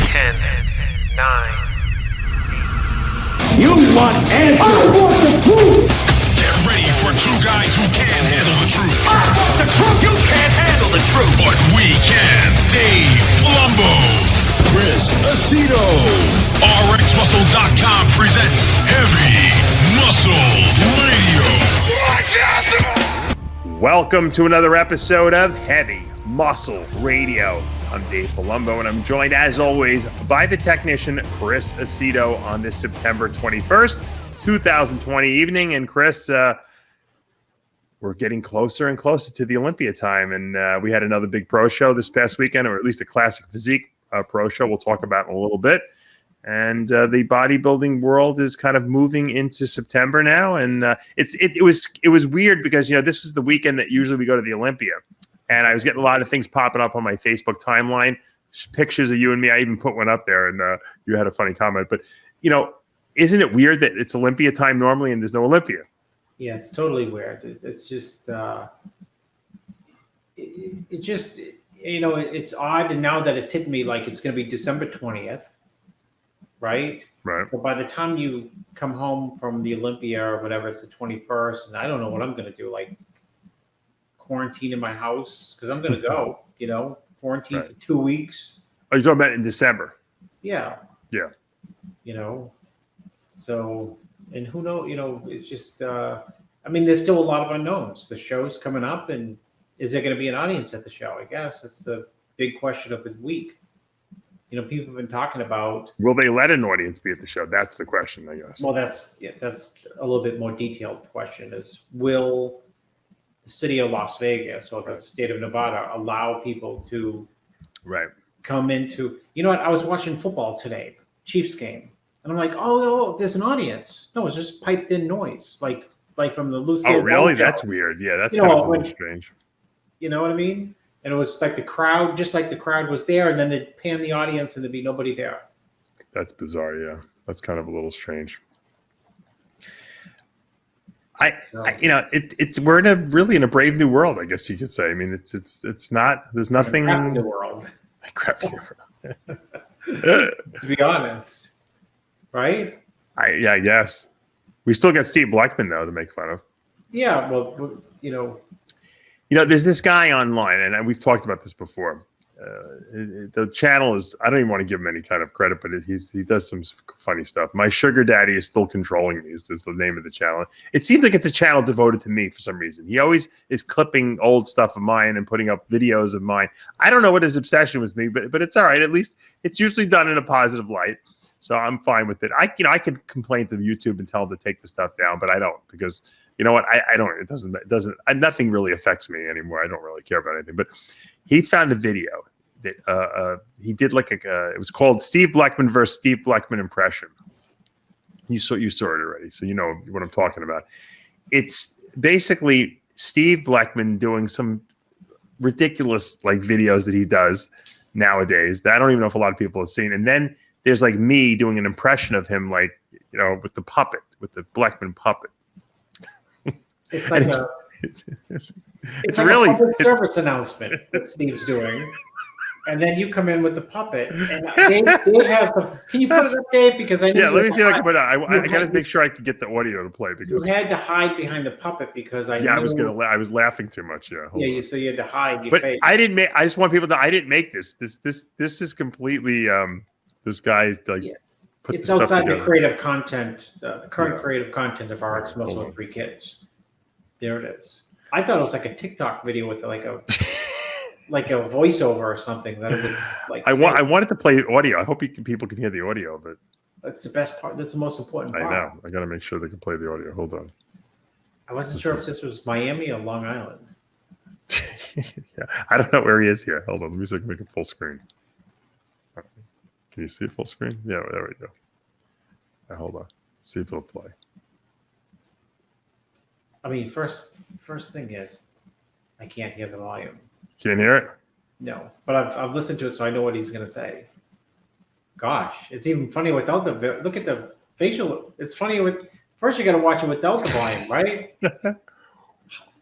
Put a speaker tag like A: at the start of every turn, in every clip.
A: 10, 9.
B: You want answers? I want the truth!
C: Get ready for two guys who can't handle the truth.
A: I want the truth! You can't handle the truth!
C: But we can. Dave Palumbo, Chris Aceto. RxMuscle.com presents Heavy Muscle Radio.
D: Welcome to another episode of Heavy Muscle Radio. I'm Dave Palumbo, and I'm joined, as always, by the technician, Chris Aceto, on this September 21st, 2020 evening. And Chris, we're getting closer and closer to the Olympia time, and we had another big pro show this past weekend, or at least a classic physique pro show we'll talk about in a little bit. And the bodybuilding world is kind of moving into September now, and it was weird because this was the weekend that usually we go to the Olympia. And I was getting a lot of things popping up on my Facebook timeline, pictures of you and me. I even put one up there, and you had a funny comment. But, isn't it weird that it's Olympia time normally and there's no Olympia?
E: Yeah, it's totally weird. It's just, it's odd. And now that it's hitting me like it's going to be December 20th, right?
D: Right.
E: So by the time you come home from the Olympia or whatever, it's the 21st. And I don't know what I'm going to do. Like, quarantine in my house because I'm going to go, quarantine
D: right.
E: for 2 weeks.
D: Oh, you're talking about in December?
E: Yeah.
D: Yeah.
E: So, and who knows, it's just, there's still a lot of unknowns. The show's coming up, and is there going to be an audience at the show? I guess that's the big question of the week. People have been talking about.
D: Will they let an audience be at the show? That's the question, I guess.
E: Well, that's a little bit more detailed question is, will the city of Las Vegas or the state of Nevada allow people to come into, I was watching football today, Chiefs game, and I'm like, oh, there's an audience. No, it's just piped in noise, like from the Lucille.
D: Oh, really?
E: Ball
D: That's
E: show.
D: weird. Yeah, that's kind of a little strange.
E: You know what I mean? And it was like the crowd, just like the crowd was there, and then they'd pan the audience and there'd be nobody there. That's
D: bizarre, yeah. That's kind of a little strange. We're in a brave new world, I guess you could say. I mean, it's not. There's nothing.
E: Crap in the world.
D: Crap in the world.
E: To be honest, right?
D: I guess we still got Steve Blackman though to make fun of.
E: Yeah, well,
D: there's this guy online, and we've talked about this before. The channel is, I don't even want to give him any kind of credit, but he does some funny stuff. My Sugar Daddy is Still Controlling Me is the name of the channel. It seems like it's a channel devoted to me for some reason. He always is clipping old stuff of mine and putting up videos of mine. I don't know what his obsession with me, but it's all right. At least it's usually done in a positive light. So I'm fine with it. I could complain to YouTube and tell them to take the stuff down, but I don't, because you know what? I don't, it doesn't, nothing really affects me anymore. I don't really care about anything, but he found a video that he did it was called Steve Blackman versus Steve Blackman impression. You saw it already, so you know what I'm talking about. It's basically Steve Blackman doing some ridiculous videos that he does nowadays that I don't even know if a lot of people have seen. And then there's me doing an impression of him, with the puppet, with the Blackman puppet.
E: It's like it's like
D: really
E: a public service announcement that Steve's doing. And then you come in with the puppet, and Dave has the. Can you put it up, Dave? Because I
D: let me see if I can put it up. I got to make sure I can get the audio to play because
E: you had to hide behind the puppet because I.
D: Yeah, I was laughing too much. Yeah.
E: So you had to hide your
D: but
E: face.
D: I didn't make. I just want people to. I didn't make this. This is completely. This guy put
E: it's outside the creative content, the current creative content of RxMuscle and 3 Kids. There it is. I thought it was like a TikTok video with like a voiceover or something that it was
D: I wanted to play audio. I hope people can hear the audio, but
E: that's the best part. That's the most important part.
D: I know. I got to make sure they can play the audio. Hold on.
E: I wasn't sure if this was Miami or Long Island.
D: Yeah, I don't know where he is here. Hold on. Let me see if I can make it full screen. Can you see it full screen? Yeah, there we go. Now, hold on. See if it'll play.
E: I mean, first thing is, I can't hear the volume.
D: Can't hear it?
E: No, but I've listened to it, so I know what he's going to say. Gosh, it's even funny without the look at the facial. It's funny with first you got to watch it without the volume, right?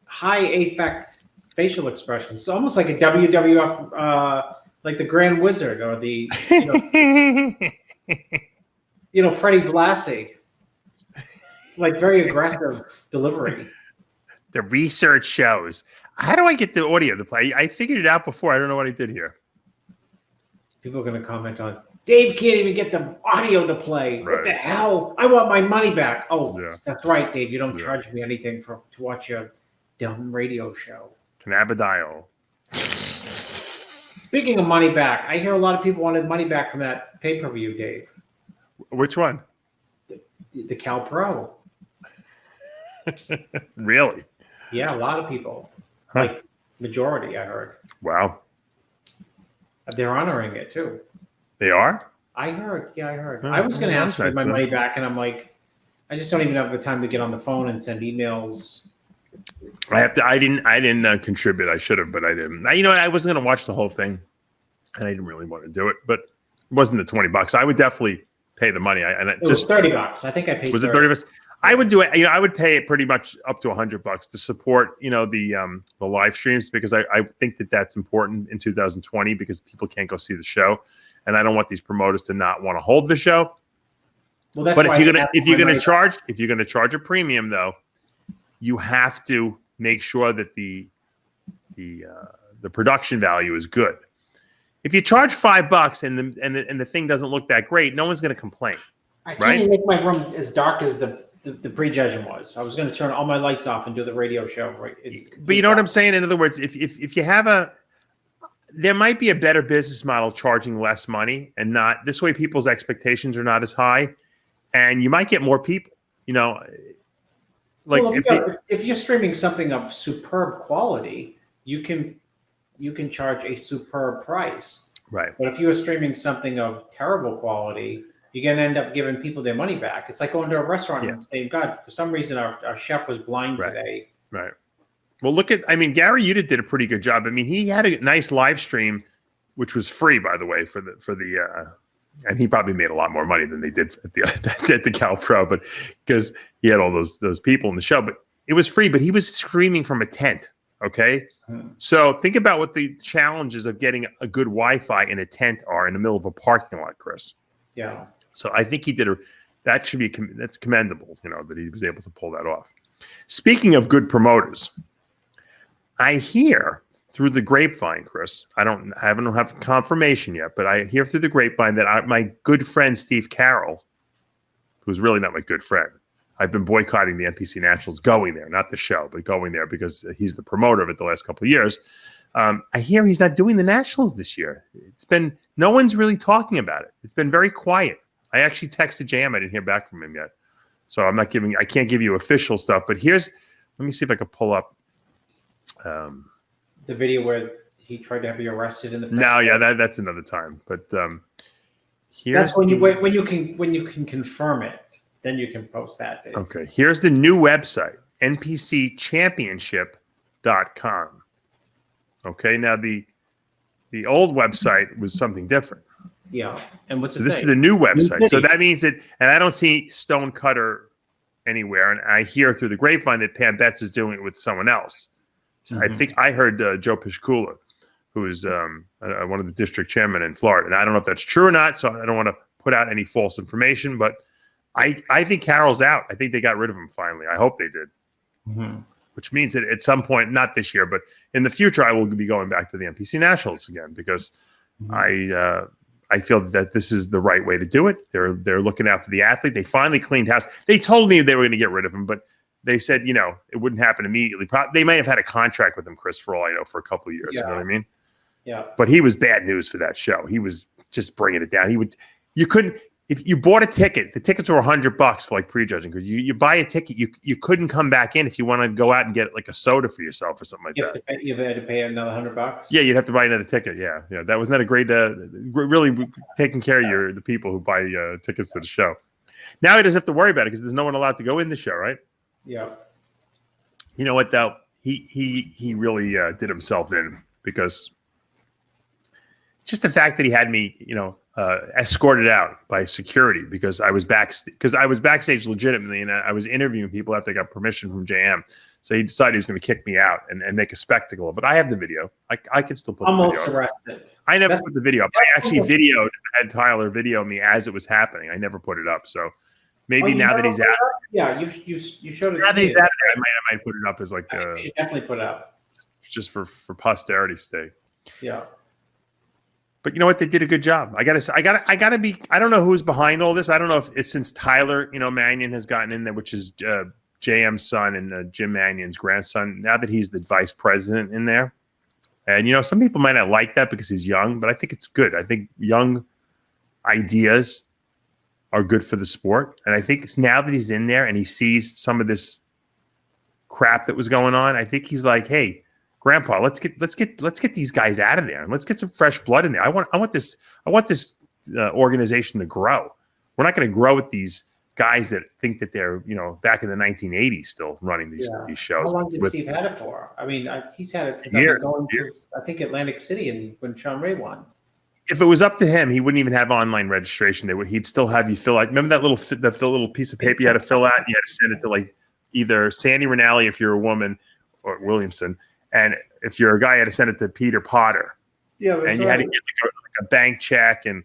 E: High affect facial expressions. It's almost like a WWF like the Grand Wizard or the Freddie Blassie, like very aggressive delivery.
D: The research shows. How do I get the audio to play? I figured it out before. I don't know what I did here.
E: People are going to comment on, Dave can't even get the audio to play.
D: Right.
E: What the hell? I want my money back. Oh,
D: Yeah.
E: That's right, Dave. You don't charge me anything to watch a dumb radio show.
D: Cannabidiol.
E: Speaking of money back, I hear a lot of people wanted money back from that pay-per-view, Dave.
D: Which one?
E: The Cal Pro.
D: Really?
E: Yeah, a lot of people.
D: Huh.
E: Like majority, I heard.
D: Wow.
E: They're honoring it too.
D: They are?
E: I heard. Yeah, I heard.
D: Oh,
E: I was going to ask for
D: nice,
E: my
D: though.
E: money back, and I'm like, I just don't even have the time to get on the phone and send emails.
D: I didn't contribute. I should have, but I didn't. I wasn't going to watch the whole thing, and I didn't really want to do it. But it wasn't the $20. I would definitely pay the money.
E: It was $30. I think I paid.
D: Was it $30? I would do it. I would pay it pretty much up to $100 to support, the live streams, because I think that that's important in 2020 because people can't go see the show, and I don't want these promoters to not want to hold the show.
E: Well, that's
D: but
E: why
D: if you're gonna charge a premium, though, you have to make sure that the production value is good. If you charge $5 and the thing doesn't look that great, no one's going to complain.
E: I can't even make my room as dark as the prejudging was. I was going to turn all my lights off and do the radio show. Right?
D: But you know what I'm saying? In other words, if you have there might be a better business model charging less money, and not this way people's expectations are not as high, and you might get more people. Like
E: if you're streaming something of superb quality, you can charge a superb price.
D: Right.
E: But if you are streaming something of terrible quality, you're going to end up giving people their money back. It's like going to a restaurant and saying, God, for some reason our chef was blind today.
D: Right. Well, Gary Yuta did a pretty good job. He had a nice live stream, which was free, by the way, for the and he probably made a lot more money than they did at the Cal Pro, but because he had all those people in the show. But it was free, but he was streaming from a tent. Okay. So think about what the challenges of getting a good Wi-Fi in a tent are in the middle of a parking lot, Chris.
E: Yeah.
D: So I think he did that's commendable, that he was able to pull that off. Speaking of good promoters, I hear through the grapevine, Chris, I don't have confirmation yet, but I hear through the grapevine that my good friend Steve Carroll, who's really not my good friend, I've been boycotting the NPC Nationals, going there, not the show, but going there because he's the promoter of it the last couple of years. I hear he's not doing the Nationals this year. No one's really talking about it. It's been very quiet. I actually texted JM. I didn't hear back from him yet. So I can't give you official stuff, but let me see if I can pull up.
E: The video where he tried to have you arrested in the press.
D: No, yeah, that's another time. But here's
E: that's when you can confirm it, then you can post that. Dave.
D: Okay, here's the new website, npcchampionship.com. Okay, now the old website was something different.
E: Yeah, and what's
D: this is the new website. So that means that, and I don't see Stonecutter anywhere, and I hear through the grapevine that Pam Betts is doing it with someone else. So I think I heard Joe Piscula, who is one of the district chairmen in Florida, and I don't know if that's true or not. So I don't want to put out any false information, but I think Carroll's out. I think they got rid of him finally. I hope they did, which means that at some point, not this year, but in the future, I will be going back to the NPC Nationals again because I feel that this is the right way to do it. They're looking after the athlete. They finally cleaned house. They told me they were going to get rid of him, but they said, it wouldn't happen immediately. They might have had a contract with him, Chris, for all I know, for a couple of years.
E: Yeah.
D: You know what I mean?
E: Yeah.
D: But he was bad news for that show. He was just bringing it down. If you bought a ticket, the tickets were $100 for like prejudging, because you buy a ticket, you couldn't come back in if you want to go out and get like a soda for yourself or something like that.
E: You had to pay another $100.
D: Yeah, you'd have to buy another ticket. Yeah, that was not a great. Really taking care of the people who buy tickets to the show. Now he doesn't have to worry about it because there's no one allowed to go in the show, right?
E: Yeah.
D: You know what though? He really did himself in, because just the fact that he had me, escorted out by security because I was backstage legitimately, and I was interviewing people after I got permission from JM. So he decided he was going to kick me out and make a spectacle of it. I have the video. I can still put the
E: Almost
D: video up.
E: arrested.
D: I never put the video up. I actually had Tyler video me as it was happening. I never put it up. So maybe now that he's out.
E: Yeah, you showed it.
D: Now that he's out there, I might put it up as like
E: you should definitely put it up.
D: Just for posterity's sake.
E: Yeah.
D: But you know what? They did a good job. I gotta be. I don't know who's behind all this. I don't know if it's since Tyler, Mannion has gotten in there, which is JM's son and Jim Mannion's grandson. Now that he's the vice president in there, and some people might not like that because he's young, but I think it's good. I think young ideas are good for the sport, and I think it's now that he's in there and he sees some of this crap that was going on. I think he's like, hey. Grandpa, let's get these guys out of there and let's get some fresh blood in there. I want this organization to grow. We're not going to grow with these guys that think that they're back in the 1980s still running these shows.
E: How long did Steve had it for? I mean, he's had it since
D: years.
E: I think Atlantic City and when Sean Ray won.
D: If it was up to him, he wouldn't even have online registration. He'd still have you fill out. Remember that little piece of paper you had to fill out? You had to send it to like either Sandy Rinaldi if you're a woman or Williamson. And if you're a guy, you had to send it to Peter Potter. Yeah, and you had to get like a bank check, and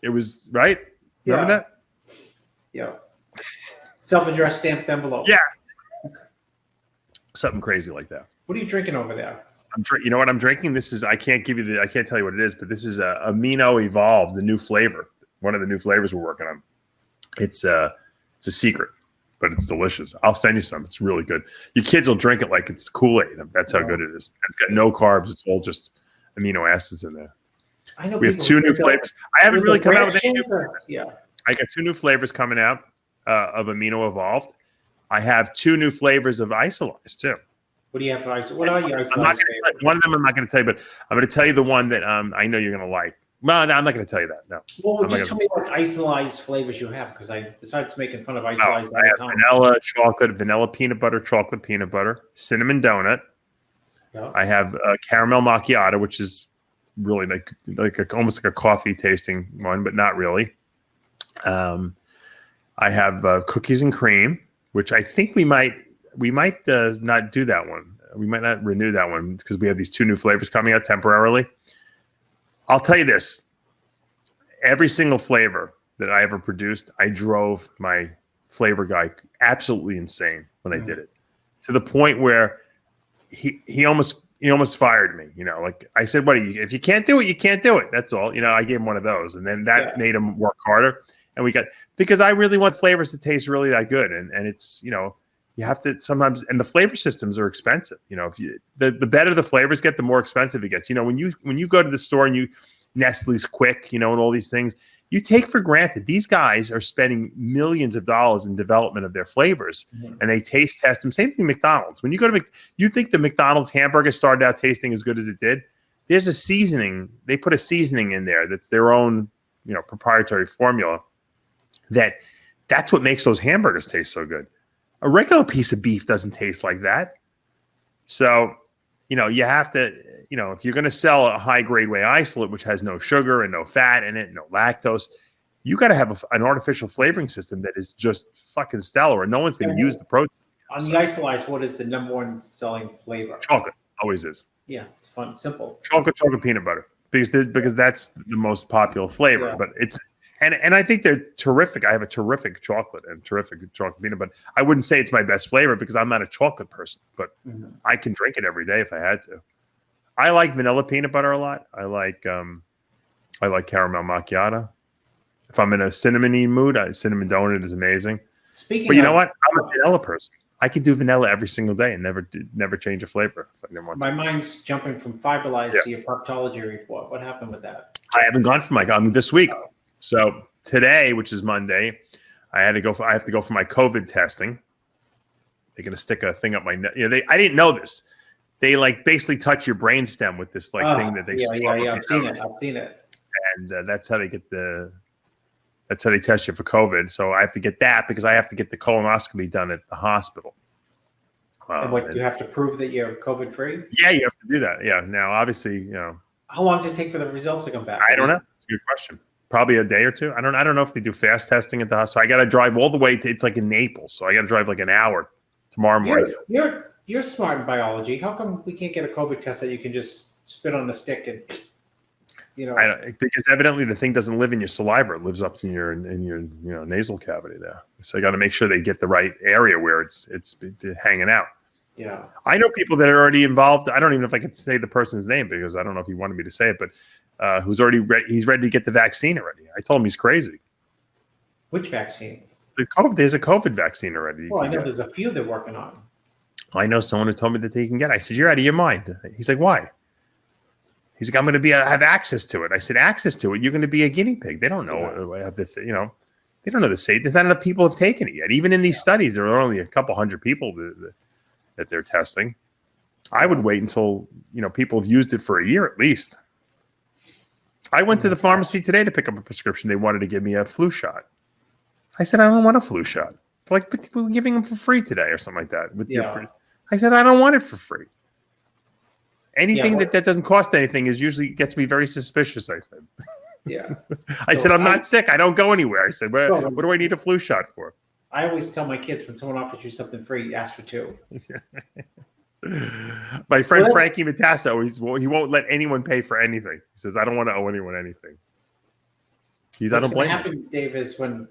D: it was right. Remember that?
E: Yeah. Self-addressed stamped envelope.
D: Yeah. Something crazy like that.
E: What are you drinking over there?
D: You know what I'm drinking? This is I can't tell you what it is, but this is Amino Evolve, the new flavor. One of the new flavors we're working on. It's a secret. But it's delicious. I'll send you some. It's really good. Your kids will drink it like it's Kool-Aid. That's how good it is. It's got no carbs. It's all just amino acids in there.
E: I know
D: we have 2 new flavors. I haven't really come out with any new flavors.
E: Yeah. I
D: got 2 new flavors coming out of Amino Evolved. I have 2 new flavors of Isolyze too.
E: What do you have for Isolyze? What are your Isolyze?
D: One of them I'm not going to tell you, but I'm going to tell you the one that I know you're going to like. No, I'm not going to tell you that. No.
E: Well, just tell me what Isolyze flavors you have, because besides making fun of Isolyze,
D: I have vanilla, chocolate, vanilla peanut butter, chocolate peanut butter, cinnamon donut. Yeah. I have caramel macchiato, which is really almost like a coffee tasting one, but not really. I have cookies and cream, which I think we might not do that one. We might not renew that one because we have these 2 new flavors coming out temporarily. I'll tell you this. Every single flavor that I ever produced, I drove my flavor guy absolutely insane when I did it, to the point where he almost fired me. Like I said, if you can't do it, you can't do it. That's all. I gave him one of those, and then that made him work harder. And because I really want flavors to taste really that good, and it's you have to sometimes, and the flavor systems are expensive. If the better the flavors get, the more expensive it gets. When you go to the store and Nestle's Quick, and all these things, you take for granted these guys are spending millions of dollars in development of their flavors, and they taste test them. Same thing McDonald's. When you go to you think the McDonald's hamburger started out tasting as good as it did? There's a seasoning. They put a seasoning in there that's their own, proprietary formula. That's what makes those hamburgers taste so good. A regular piece of beef doesn't taste like that. So, you have to, if you're going to sell a high-grade whey isolate, which has no sugar and no fat in it, no lactose, you got to have an artificial flavoring system that is just fucking stellar, and no one's going to use the protein.
E: On the Isolyze, what is the number 1 selling flavor?
D: Chocolate. Always is.
E: Yeah, it's fun, simple.
D: Chocolate peanut butter. Because that's the most popular flavor. Yeah. But it's... And I think they're terrific. I have a terrific chocolate and terrific chocolate peanut butter. I wouldn't say it's my best flavor because I'm not a chocolate person, but I can drink it every day if I had to. I like vanilla peanut butter a lot. I like caramel macchiato. If I'm in a cinnamony mood, cinnamon donut is amazing. But you know what? I'm a vanilla person. I could do vanilla every single day and never change a flavor if I didn't want to.
E: My mind's jumping from Fiberlize to your proctology report. What happened with that?
D: I haven't gone for this week. So today, which is Monday, I have to go for my COVID testing. They're going to stick a thing up my neck. I didn't know this. They basically touch your brainstem with this thing that they.
E: Yeah. I've seen it.
D: And that's how they test you for COVID. So I have to get that because I have to get the colonoscopy done at the hospital.
E: And you have to prove that you're COVID free?
D: Yeah, you have to do that. Yeah. Now, obviously,
E: How long does it take for the results to come back?
D: I don't know. It's a good question. Probably a day or two. I don't know if they do fast testing at the hospital. So I got to drive all the way to, it's like in Naples. So I got to drive like an hour tomorrow morning.
E: You're smart in biology. How come we can't get a COVID test that you can just spit on the stick and,
D: because evidently the thing doesn't live in your saliva; it lives up in your nasal cavity there. So I got to make sure they get the right area where it's hanging out.
E: Yeah,
D: I know people that are already involved. I don't even know if I could say the person's name because I don't know if he wanted me to say it, but who's already he's ready to get the vaccine already. I told him he's crazy.
E: Which vaccine?
D: There's a COVID vaccine already.
E: Well, I know there's a few they're working on.
D: I know someone who told me that they can get it. I said, you're out of your mind. He's like, why? He's like, I'm going to have access to it. I said, access to it? You're going to be a guinea pig. They don't know. Have this, they don't know the safety. Not enough people have taken it yet. Even in these studies, there are only a couple hundred people that they're testing. I would wait until, people have used it for a year at least. I went to the pharmacy today to pick up a prescription. They wanted to give me a flu shot. I said, I don't want a flu shot. Like, but we're giving them for free today or something like that. I said, I don't want it for free. Anything that doesn't cost anything usually gets me very suspicious, I said.
E: Yeah.
D: I said, I'm not sick. I don't go anywhere. I said, what do I need a flu shot for?
E: I always tell my kids when someone offers you something free, ask for 2.
D: My friend Frankie Matasso, he won't let anyone pay for anything. He says, I don't want to owe anyone anything. I don't blame him. What's going to happen,
E: Dave, is when,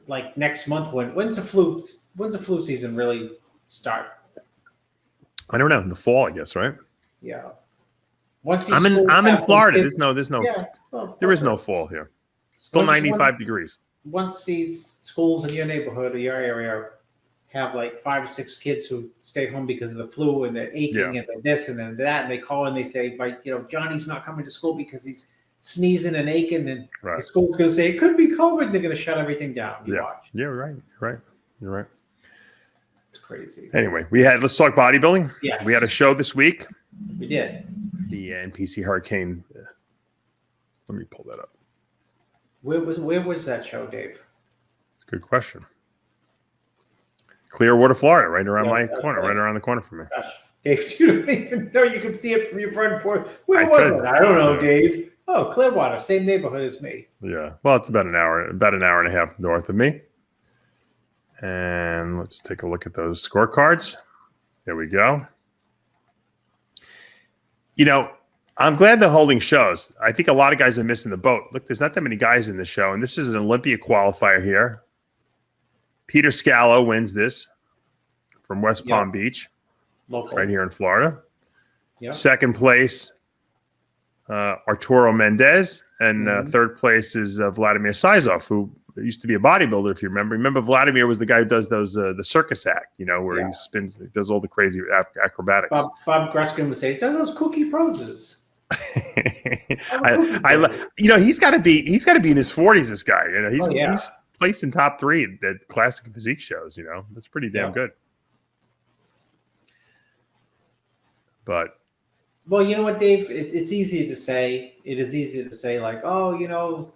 E: like next month, when's the flu season really start?
D: I don't know. In the fall, I guess, right?
E: Yeah.
D: I'm in Florida. There's no there is no fall here. It's still 95 degrees.
E: Once these schools in your neighborhood or your area have like 5 or 6 kids who stay home because of the flu and they're aching and they're this and then that, and they call and they say, Johnny's not coming to school because he's sneezing and aching, and the school's going to say it could be COVID. And they're going to shut everything down. Watch.
D: Yeah, right. You're right.
E: It's crazy.
D: Anyway, let's talk bodybuilding.
E: Yes.
D: We had a show this week.
E: We did.
D: The NPC Hurricane. Let me pull that up.
E: Where was that show, Dave?
D: It's a good question. Clearwater, Florida, right around my corner, right around the corner from me.
E: Gosh, Dave, you don't even know you can see it from your front porch. Where was it? I don't know, Dave. Oh, Clearwater, same neighborhood as me.
D: Yeah. Well, it's about an hour and a half north of me. And let's take a look at those scorecards. There we go. I'm glad they're holding shows. I think a lot of guys are missing the boat. Look, there's not that many guys in the show, and this is an Olympia qualifier here. Peter Scalo wins this from West Palm Beach, right here in Florida. Yep. Second place, Arturo Mendez, and third place is Vladimir Sizoff, who used to be a bodybuilder, if you remember. Remember, Vladimir was the guy who does those the circus act, where he spins, does all the crazy acrobatics.
E: Bob Gruskin would say, "It's those cookie poses."
D: He's got to be in his 40s. This guy, he's placed in top 3 at classic physique shows. That's pretty damn good. But.
E: Well, you know what, Dave? It's easy to say. It is easy to say, like,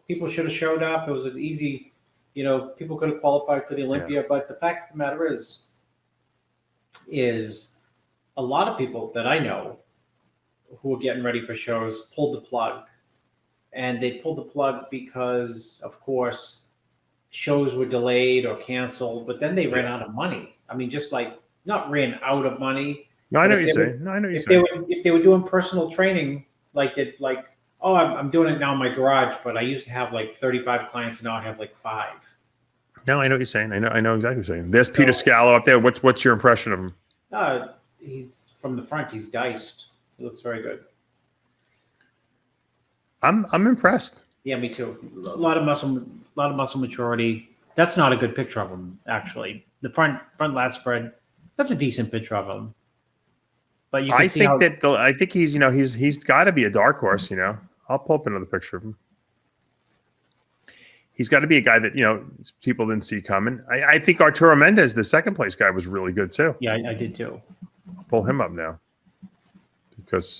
E: people should have showed up. It was an easy, people could have qualified for the Olympia. But the fact of the matter is a lot of people that I know who are getting ready for shows pulled the plug. And they pulled the plug because, of course, shows were delayed or canceled. But then they ran out of money. I mean, just like not ran out of money.
D: No, I know what you're saying.
E: If they were doing personal training, I'm doing it now in my garage, but I used to have like 35 clients, and now I have like 5.
D: No, I know what you're saying. I know exactly what you're saying. There's Peter Scalo up there. What's your impression of him?
E: He's from the front. He's diced. He looks very good.
D: I'm impressed.
E: Yeah, me too. A lot of muscle maturity. That's not a good picture of him, actually. The front lat spread. That's a decent picture of him. But you can I
D: think he's he's got to be a dark horse. I'll pull up another picture of him. He's got to be a guy that people didn't see coming. I think Arturo Mendez, the second place guy, was really good too.
E: Yeah, I did too.
D: I'll pull him up now because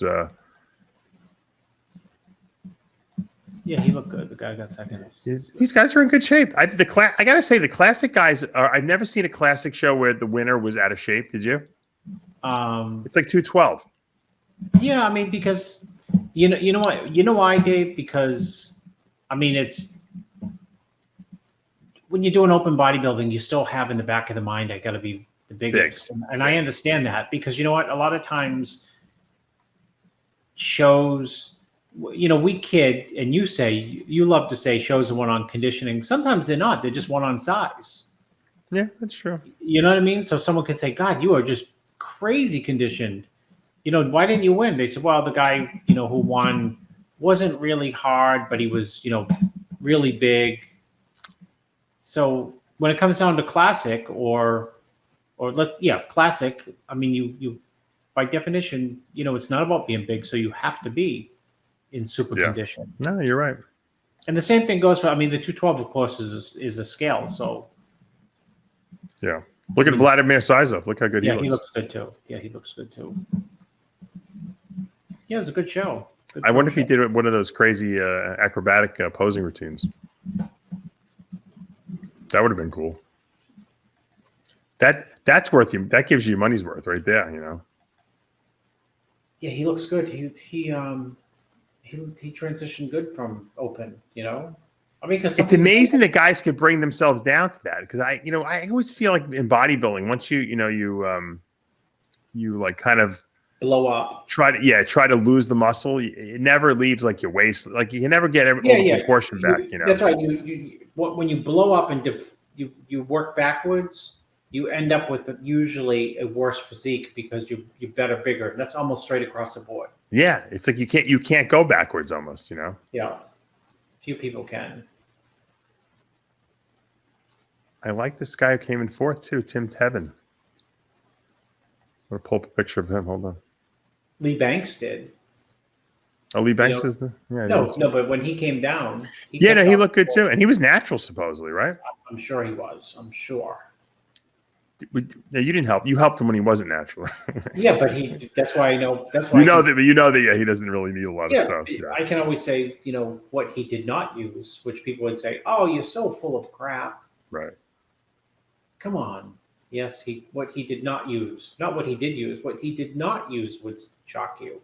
E: he looked good. The guy got second.
D: These guys are in good shape. I got to say, the classic guys are. I've never seen a classic show where the winner was out of shape. Did you? It's like 212.
E: Yeah, I mean, because you know why, Dave? Because I mean, it's when you're doing open bodybuilding, you still have in the back of the mind, I got to be the biggest. And I understand that because you know what? A lot of times shows, you know, we kid, and you love to say shows are one on conditioning. Sometimes they're not. They're just one on size.
D: Yeah, that's true.
E: You know what I mean? So someone could say, God, you are just crazy conditioned. You know, why didn't you win? They said, well, the guy, you know, who won wasn't really hard, but he was, you know, really big. So when it comes down to classic classic, I mean, you by definition, you know, it's not about being big, so you have to be in super condition.
D: No, you're right.
E: And the same thing goes for, I mean, the 212, of course, is a scale. So
D: yeah, look at Vladimir Sizoff. Look how good he looks.
E: He looks good too. Yeah, he looks good too. Yeah, it was a good show.
D: I wonder if he did one of those crazy acrobatic posing routines. That would have been cool. That's worth you. That gives you your money's worth right there. You know.
E: Yeah, he looks good. He transitioned good from open. You know, I mean, because
D: it's amazing that guys could bring themselves down to that. Because I always feel like in bodybuilding, once you like kind of
E: blow up,
D: try to lose the muscle, it never leaves like your waist. Like you can never get all the proportion back. You know,
E: that's right. When you blow up and you work backwards, you end up with usually a worse physique because you're better, bigger. That's almost straight across the board.
D: Yeah, it's like you can't go backwards almost. You know.
E: Yeah, few people can.
D: I like this guy who came in fourth too, Tim Tevin. I'm gonna pull up a picture of him. Hold on.
E: Lee Banks did.
D: Oh, Lee Banks was the
E: no, but when he came down,
D: he looked good too, and he was natural supposedly, right?
E: I'm sure he was. I'm sure.
D: You didn't help. You helped him when he wasn't natural.
E: Yeah, but that's why I know. That's why
D: you know that he doesn't really need a lot of stuff.
E: Yeah. I can always say, you know, what he did not use, which people would say, "Oh, you're so full of crap."
D: Right.
E: Come on. Yes, what he did not use, not what he did use. What he did not use would shock you.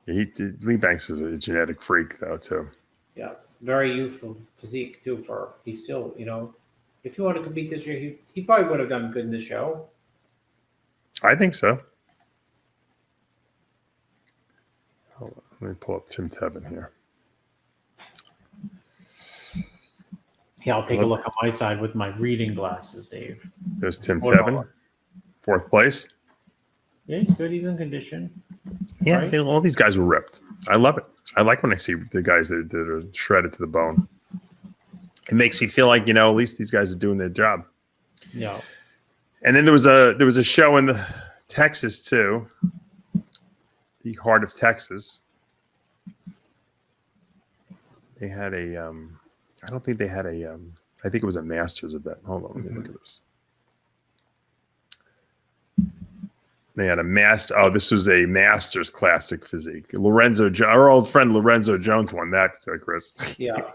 D: Lee Banks is a genetic freak, though, too.
E: Yeah, very youthful physique too. He's still, you know, if you want to compete this year, he probably would have done good in the show.
D: I think so. Hold on, let me pull up Tim Tevin here.
E: Yeah, I'll take a look on my side with my reading glasses, Dave.
D: There's Tim Tevin, fourth place.
E: Yeah, he's good. He's in condition.
D: Yeah,
E: right?
D: all these guys were ripped. I love it. I like when I see the guys that are shredded to the bone. It makes me feel like, you know, at least these guys are doing their job.
E: Yeah.
D: And then there was a show in Texas too, the heart of Texas. They had I don't think they had I think it was a Masters event. Hold on, let me look at this. They had this was a Masters Classic physique. Our old friend Lorenzo Jones won that, Chris.
E: Yeah.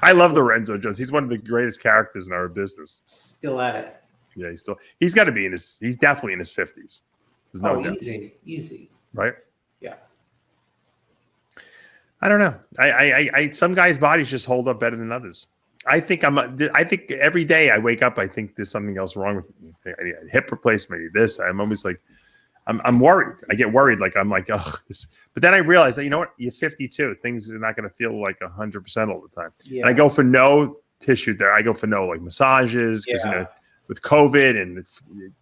D: I love Lorenzo Jones. He's one of the greatest characters in our business.
E: Still at it.
D: Yeah, he's got to be he's definitely in his 50s. There's no doubt.
E: Easy.
D: Right?
E: Yeah.
D: I don't know. I some guys' bodies just hold up better than others. I think every day I wake up, I think there's something else wrong with me. I need a hip replacement, this. I'm always like, I'm worried. I get worried. Like, I'm like, oh, this. But then I realize that, you know what? You're 52. Things are not going to feel like 100% all the time. Yeah. And I go for no tissue there. I go for no like massages because, you know, with COVID and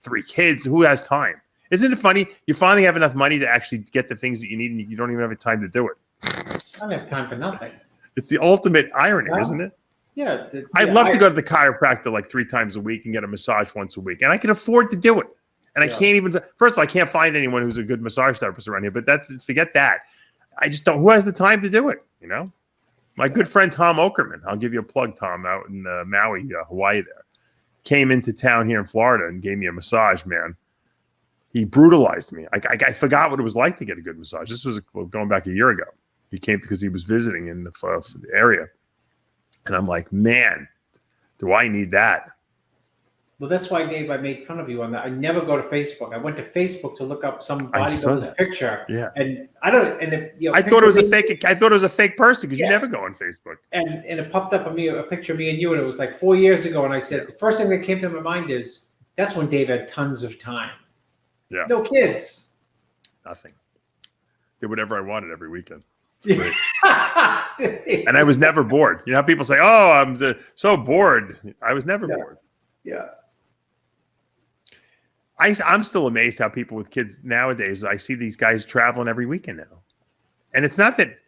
D: 3 kids, who has time? Isn't it funny? You finally have enough money to actually get the things that you need and you don't even have time to do it.
E: I don't have time for nothing.
D: It's the ultimate irony, isn't it?
E: Yeah.
D: I'd love to go to the chiropractor like 3 times a week and get a massage once a week. And I can afford to do it. And I can't even, first of all, I can't find anyone who's a good massage therapist around here, but forget that. I just don't, who has the time to do it? You know, my good friend, Tom Okerman, I'll give you a plug, Tom, out in Maui, Hawaii there, came into town here in Florida and gave me a massage, man. He brutalized me. I forgot what it was like to get a good massage. This was going back a year ago. He came because he was visiting in the area. And I'm like, man, do I need that?
E: Well, that's why, Dave, I made fun of you on that. I never go to Facebook. I went to Facebook to look up some bodybuilder's picture.
D: Yeah.
E: And I don't, and if, you know,
D: I thought it was a fake. I thought it was a fake person because you never go on Facebook.
E: And it popped up a picture of me and you, and it was like 4 years ago. And I said, the first thing that came to my mind is, That's when Dave had tons of time.
D: Yeah.
E: No kids.
D: Nothing. Did whatever I wanted every weekend.
E: and
D: And I was never bored. You know how people say, "Oh, I'm so bored." I was never bored.
E: Yeah.
D: I'm still amazed how people with kids nowadays. I see these guys traveling every weekend now, and it's not that.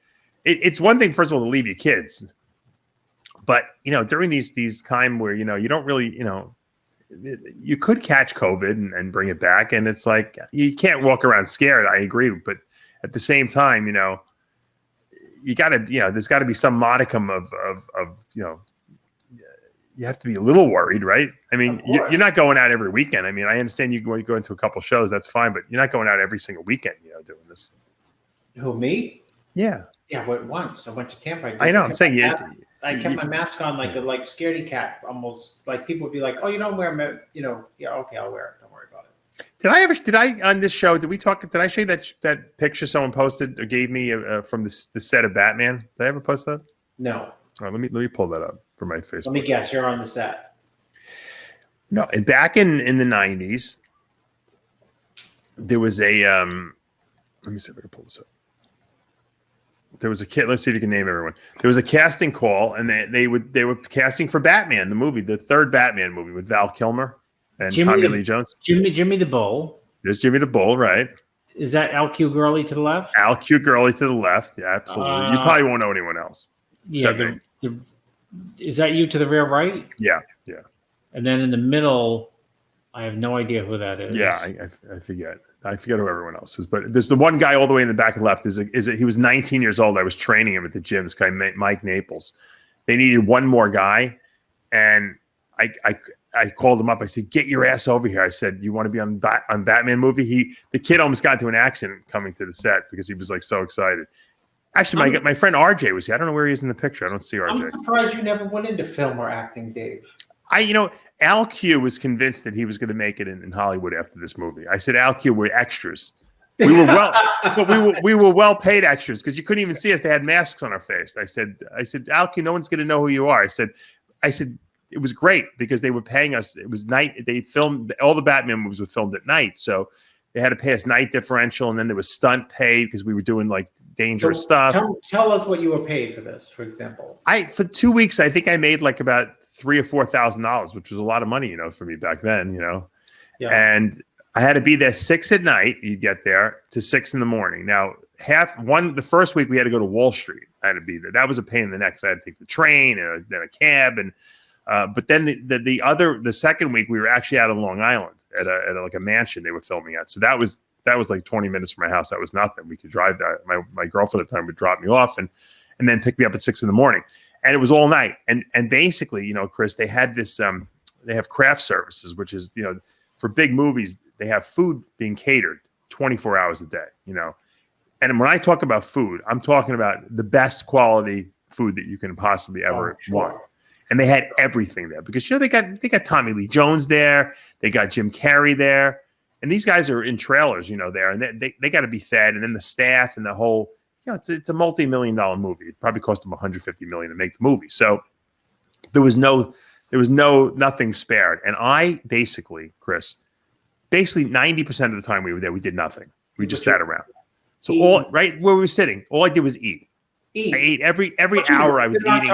D: It's one thing, first of all, to leave your kids, but during these time where you don't really you could catch COVID and bring it back, and it's like you can't walk around scared. I agree, but at the same time, you got to there's got to be some modicum of you have to be a little worried, right? I mean, you're not going out every weekend. I mean, I understand you go into a couple shows, that's fine, but you're not going out every single weekend, doing this.
E: Who, me?
D: Yeah.
E: Yeah, but once I went to Tampa.
D: I know. I'm saying
E: I kept my mask on like a scaredy cat, almost like people would be like, "Oh, you don't wear yeah, okay, I'll wear it. Don't worry about it."
D: Did I on this show? Did I show you that picture someone posted or gave me from the set of Batman? Did I ever post that?
E: No.
D: All right, let me pull that up for my Facebook.
E: Let me guess. You're on the set.
D: No, and back in the 90s, there was a let me see if I can pull this up. There was a kid. Let's see if you can name everyone. There was a casting call, and they were casting for Batman, the movie, the third Batman movie with Val Kilmer and Tommy Lee Jones.
E: Jimmy the Bull.
D: There's Jimmy the Bull, right?
E: Is that Al Q Gurley to the left?
D: Al Q Gurley to the left. Yeah, absolutely. You probably won't know anyone else.
E: Yeah. Is that you to the rear right?
D: Yeah.
E: And then in the middle, I have no idea who that is.
D: Yeah, I forget. I forget who everyone else is. But there's the one guy all the way in the back left. He was 19 years old. I was training him at the gym. This guy, Mike Naples. They needed one more guy, and I called him up. I said, "Get your ass over here." I said, "You want to be on Batman movie?" The kid almost got into an accident coming to the set because he was like so excited. Actually, my friend RJ was here. I don't know where he is in the picture. I don't see RJ.
E: I'm surprised you never went into film or acting, Dave.
D: Al Q was convinced that he was going to make it in Hollywood after this movie. I said, Al Q, we're extras. We were well paid extras because you couldn't even see us. They had masks on our face. I said, Al Q, no one's going to know who you are. I said, it was great because they were paying us. It was night. They filmed all the Batman movies were filmed at night, so they had to pay us night differential, and then there was stunt pay because we were doing like dangerous stuff.
E: Tell us what you were paid for this, for example.
D: For 2 weeks, I think I made like about $3,000 or $4,000, which was a lot of money, for me back then, Yeah. And I had to be there 6 at night. You'd get there to 6 in the morning. Now, the first week we had to go to Wall Street. I had to be there. That was a pain in the neck. I had to take the train and then a cab, and but then the second week we were actually out on Long Island at a mansion they were filming at. So that was like 20 minutes from my house. That was nothing. We could drive that. My girlfriend at the time would drop me off and then pick me up at 6 in the morning. And it was all night. And basically, Chris, they had this, they have craft services, which is, for big movies, they have food being catered 24 hours a day, And when I talk about food, I'm talking about the best quality food that you can possibly ever want. And they had everything there because, they got Tommy Lee Jones there. They got Jim Carrey there. And these guys are in trailers, there. And they got to be fed. And then the staff and the whole, it's a multi-million-dollar movie. It probably cost them $150 million to make the movie. So there was nothing spared. And I basically, Chris, 90% of the time we were there, we did nothing. We just sat around. So right where we were sitting, all I did was eat. I ate every hour I was eating.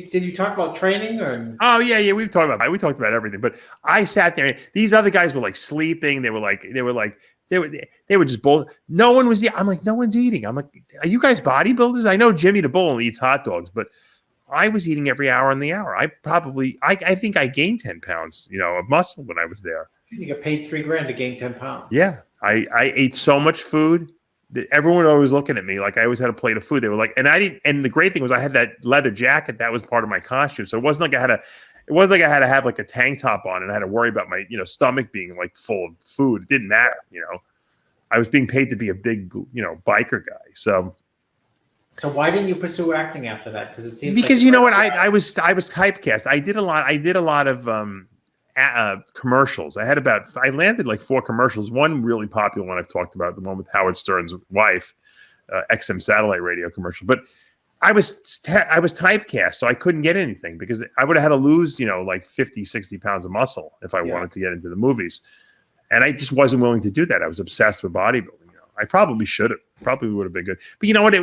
E: Did you talk about training or?
D: Oh yeah, we talked about everything. But I sat there. And these other guys were like sleeping. They were just bull. No one was. I'm like, no one's eating. I'm like, are you guys bodybuilders? I know Jimmy the Bull eats hot dogs, but I was eating every hour on the hour. I think I gained 10 pounds, of muscle when I was there.
E: You got paid $3,000 to gain 10 pounds.
D: Yeah, I ate so much food. Everyone always looking at me like I always had a plate of food. They were like, and I didn't. And the great thing was I had that leather jacket that was part of my costume. So it wasn't like I had to have like a tank top on and I had to worry about my stomach being like full of food. It didn't matter. I was being paid to be a big biker guy. So
E: why didn't you pursue acting after that? Because it seems
D: because what I was typecast. I did a lot of commercials. I landed like 4 commercials. One really popular one I've talked about, the one with Howard Stern's wife, XM satellite radio commercial. But I was typecast, so I couldn't get anything because I would have had to lose, like 50, 60 pounds of muscle if I wanted to get into the movies. And I just wasn't willing to do that. I was obsessed with bodybuilding. I probably should have, probably would have been good. But you know what?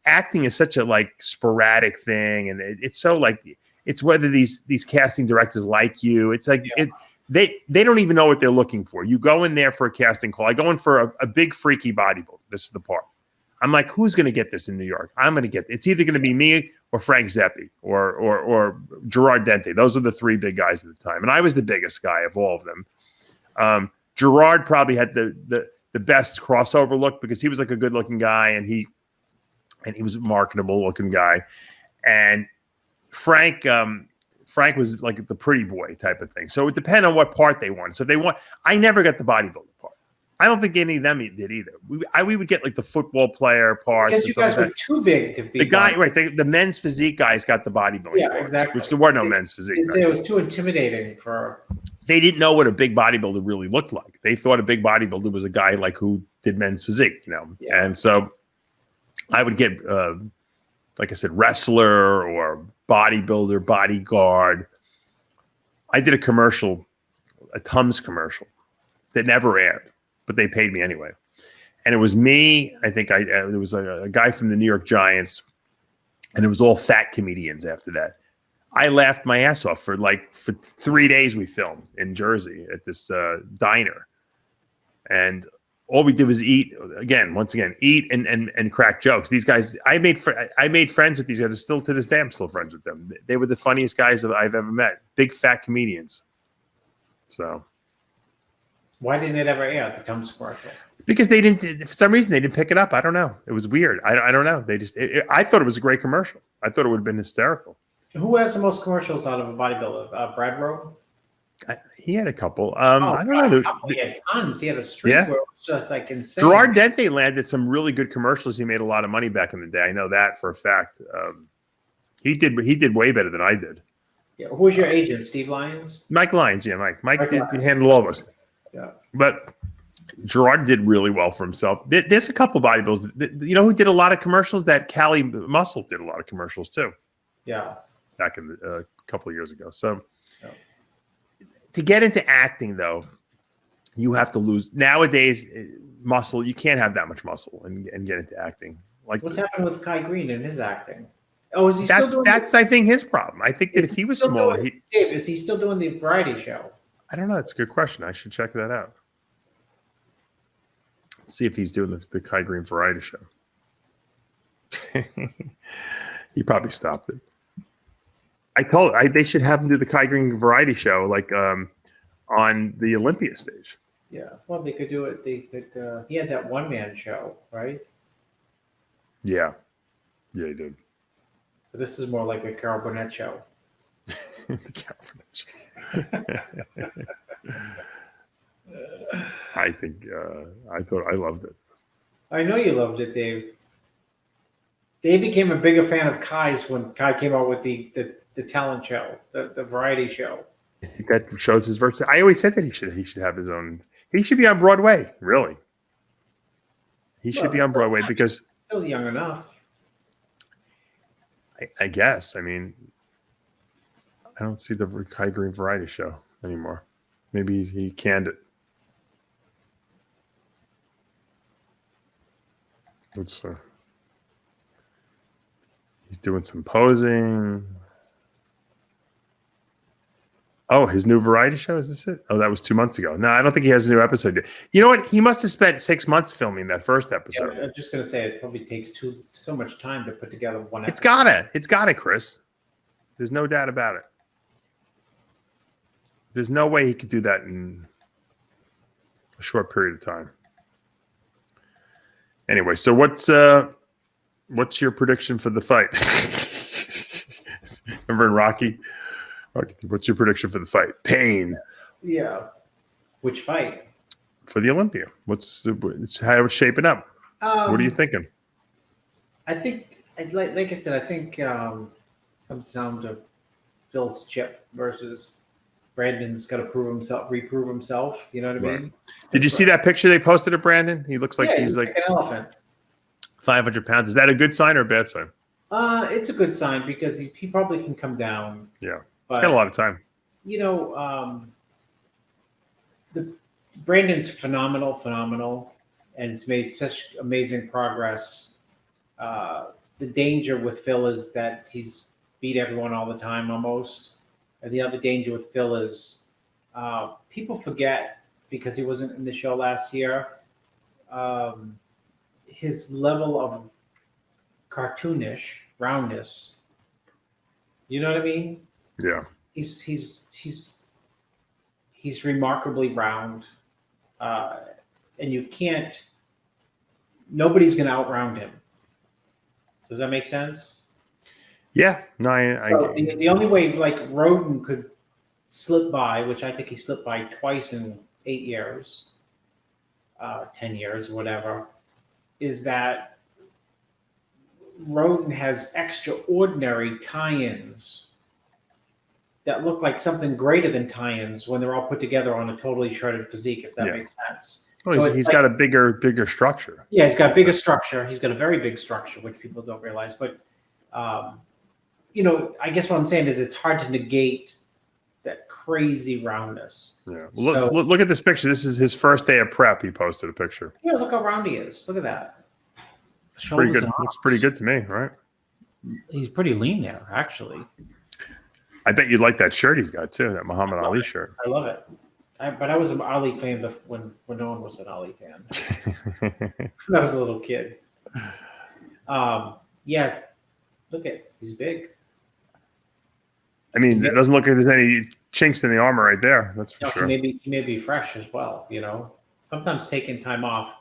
D: Acting is such a like sporadic thing. And it's so like, it's whether these casting directors like you. It's like, they don't even know what they're looking for. You go in there for a casting call. I go in for a big freaky bodybuilder. This is the part. I'm like, who's going to get this in New York? I'm going to get it. It's either going to be me or Frank Zeppi or Gerard Dente. Those were the three big guys at the time. And I was the biggest guy of all of them. Gerard probably had the best crossover look because he was like a good looking guy and he was a marketable looking guy. And Frank was like the pretty boy type of thing. So it would depend on what part they wanted. So if I never got the bodybuilder part. I don't think any of them did either. We would get like the football player part.
E: Because you guys were too big to be.
D: The guy, right? The men's physique guys got the bodybuilding.
E: Yeah,
D: parts,
E: exactly.
D: Which there were no men's physique.
E: It was too intimidating for.
D: They didn't know what a big bodybuilder really looked like. They thought a big bodybuilder was a guy like who did men's physique, Yeah. And so I would get, like I said, wrestler or bodybuilder, bodyguard. I did a commercial, a Tums commercial that never aired. But they paid me anyway. And it was me. I think there was a guy from the New York Giants, and it was all fat comedians after that. I laughed my ass off for 3 days we filmed in Jersey at this diner. And all we did was eat, once again, and crack jokes. These guys, I made friends with these guys. Still to this day, I'm still friends with them. They were the funniest guys that I've ever met. Big fat comedians. So...
E: Why didn't it ever air the Tums commercial?
D: Because they didn't, for some reason, they didn't pick it up. I don't know. It was weird. I don't know. They just, I thought it was a great commercial. I thought it would have been hysterical.
E: Who has the most commercials out of a bodybuilder? Brad Rowe?
D: He had a couple. I don't know.
E: He had tons. He had a streak where it was just like insane.
D: Gerard Dente landed some really good commercials. He made a lot of money back in the day. I know that for a fact. He did way better than I did.
E: Yeah. Who was your agent? Steve Lyons?
D: Mike Lyons. Yeah, Mike did handle all of us.
E: Yeah.
D: But Gerard did really well for himself. There's a couple bodybuilders. You know who did a lot of commercials? That Cali Muscle did a lot of commercials too.
E: Yeah.
D: Back in a couple of years ago. So to get into acting, though, you have to lose. Nowadays, muscle, you can't have that much muscle and get into acting. Like
E: what's happened with Kai Green and his acting? Oh, is he still doing
D: that's I think his problem. I think that if he was smaller,
E: Dave, is he still doing the variety show?
D: I don't know. That's a good question. I should check that out. Let's see if he's doing the Kai Green variety show. He probably stopped it. They should have him do the Kai Green variety show like on the Olympia stage.
E: Yeah. Well, they could do it. They could. He had that one-man show, right?
D: Yeah. Yeah, he did.
E: But this is more like a Carol Burnett show.
D: The Carol Burnett show. I think I loved it.
E: I know you loved it, Dave. Dave became a bigger fan of Kai's when Kai came out with the talent show, the variety show.
D: That shows his versatility. I always said that he should have his own. He should be on Broadway. Really, he should be on Broadway because
E: still young enough.
D: I guess. I mean, I don't see the Kai Green variety show anymore. Maybe he canned it. Let's he's doing some posing. Oh, his new variety show, is this it? Oh, that was 2 months ago. No, I don't think he has a new episode yet. You know what? He must have spent 6 months filming that first episode.
E: Yeah, I'm just going to say it probably takes so much time to put together one episode.
D: It's gotta, Chris. There's no doubt about it. There's no way he could do that in a short period of time. Anyway, so what's your prediction for the fight? Remember in Rocky? What's your prediction for the fight? Pain.
E: Yeah. Which fight?
D: For the Olympia. It's how it's shaping up. What are you thinking?
E: I think, like I said, I think comes down to Phil's chip versus Brandon's got to reprove himself. You know what I mean?
D: Did you see that picture they posted of Brandon? He looks like he's like
E: an elephant.
D: 500 pounds. Is that a good sign or a bad sign?
E: It's a good sign because he probably can come down.
D: Yeah,
E: But,
D: he's got a lot of time.
E: The Brandon's phenomenal, and it's made such amazing progress. The danger with Phil is that he's beat everyone all the time almost. And the other danger with Phil is people forget because he wasn't in the show last year. His level of cartoonish roundness. You know what I mean?
D: Yeah.
E: He's remarkably round, and you can't. Nobody's going to outround him. Does that make sense?
D: Yeah. No,
E: So the only way like Roden could slip by, which I think he slipped by twice in 8 years, 10 years, whatever, is that Roden has extraordinary tie-ins that look like something greater than tie-ins when they're all put together on a totally shredded physique, if that makes sense.
D: Well,
E: So
D: he's got a bigger structure.
E: Yeah, he's got a bigger structure. He's got a very big structure, which people don't realize. But, I guess what I'm saying is it's hard to negate that crazy roundness.
D: Yeah. Well, look at this picture. This is his first day of prep. He posted a picture.
E: Yeah, look how round he is. Look at that.
D: Pretty good. Looks pretty good to me, right?
E: He's pretty lean there, actually.
D: I bet you like that shirt he's got too, that Muhammad Ali shirt.
E: I love it. But I was an Ali fan when no one was an Ali fan. When I was a little kid. Yeah, he's big.
D: I mean, it doesn't look like there's any chinks in the armor right there. That's for sure.
E: He may be fresh as well. Sometimes taking time off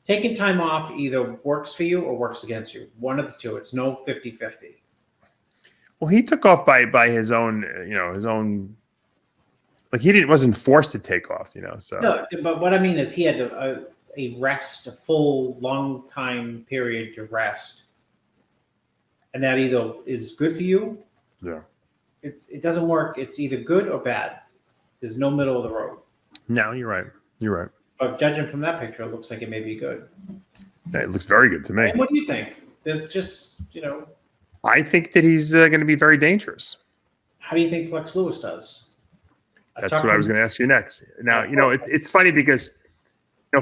E: either works for you or works against you. One of the two. It's no 50-50.
D: Well, he took off by his own, like wasn't forced to take off, so.
E: No, but what I mean is he had a full long time period to rest. And that either is good for you.
D: Yeah.
E: It doesn't work. It's either good or bad. There's no middle of the road.
D: No, you're right.
E: But judging from that picture, it looks like it may be good.
D: Yeah, it looks very good to me.
E: And what do you think? There's just,
D: I think that he's going to be very dangerous.
E: How do you think Flex Lewis does?
D: That's what I was going to ask you next. Now, it's funny because,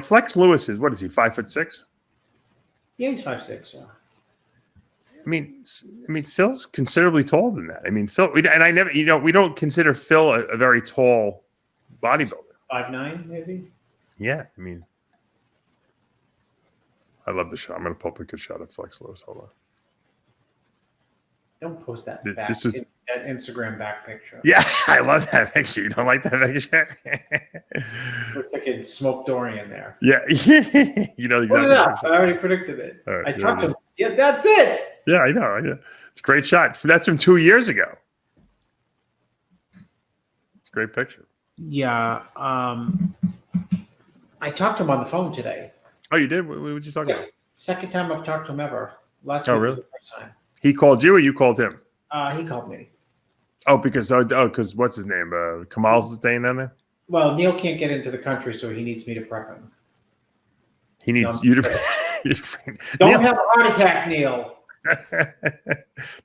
D: Flex Lewis is, what is he, 5'6"?
E: Yeah, he's 5'6". Yeah.
D: I mean, Phil's considerably taller than that. I mean, Phil, we don't consider Phil a very tall bodybuilder.
E: 5'9", maybe.
D: Yeah, I mean, I love the shot. I'm going to pull up a good shot of Flex Lewis. Hold on.
E: Don't post that that Instagram back picture.
D: Yeah, I love that picture. You don't like that picture?
E: Looks like it's Smoke Dorian there.
D: Yeah. Exactly.
E: Look at that. I already predicted it.
D: Right,
E: I talked to him. Yeah, that's it.
D: Yeah, I know. It's a great shot. That's from 2 years ago. It's a great picture.
E: Yeah. I talked to him on the phone today.
D: Oh, you did? What were you talking about?
E: Second time I've talked to him ever. Last week
D: really?
E: was the first time.
D: He called you or you called him?
E: He called me.
D: Oh, because what's his name? Kamal's staying down there?
E: Well, Neil can't get into the country, so he needs me to prep him.
D: He needs you to
E: Don't have a heart attack, Neil.
D: That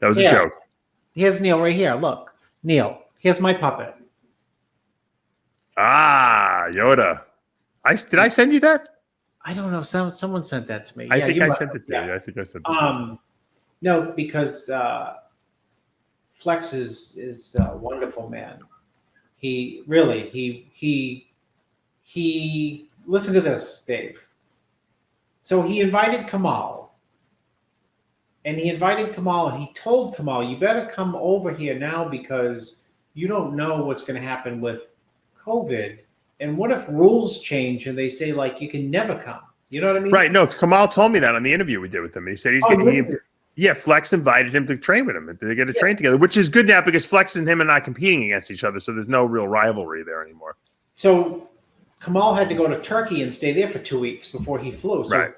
D: was a joke.
E: Here's Neil right here. Look. Neil, here's my puppet.
D: Ah, Yoda. Did I send you that?
E: I don't know. Someone sent that to me.
D: I think I sent it to you. I think I sent it to you.
E: No, because Flex is a wonderful man. He really listen to this, Dave. So he invited Kamal. And he told Kamal, you better come over here now because you don't know what's going to happen with COVID. And what if rules change and they say, like, you can never come? You know what I mean?
D: Right. No, Kamal told me that on the interview we did with him. He said Flex invited him to train with him. And they get to train together, which is good now because Flex and him are not competing against each other. So there's no real rivalry there anymore.
E: So Kamal had to go to Turkey and stay there for 2 weeks before he flew. So
D: right.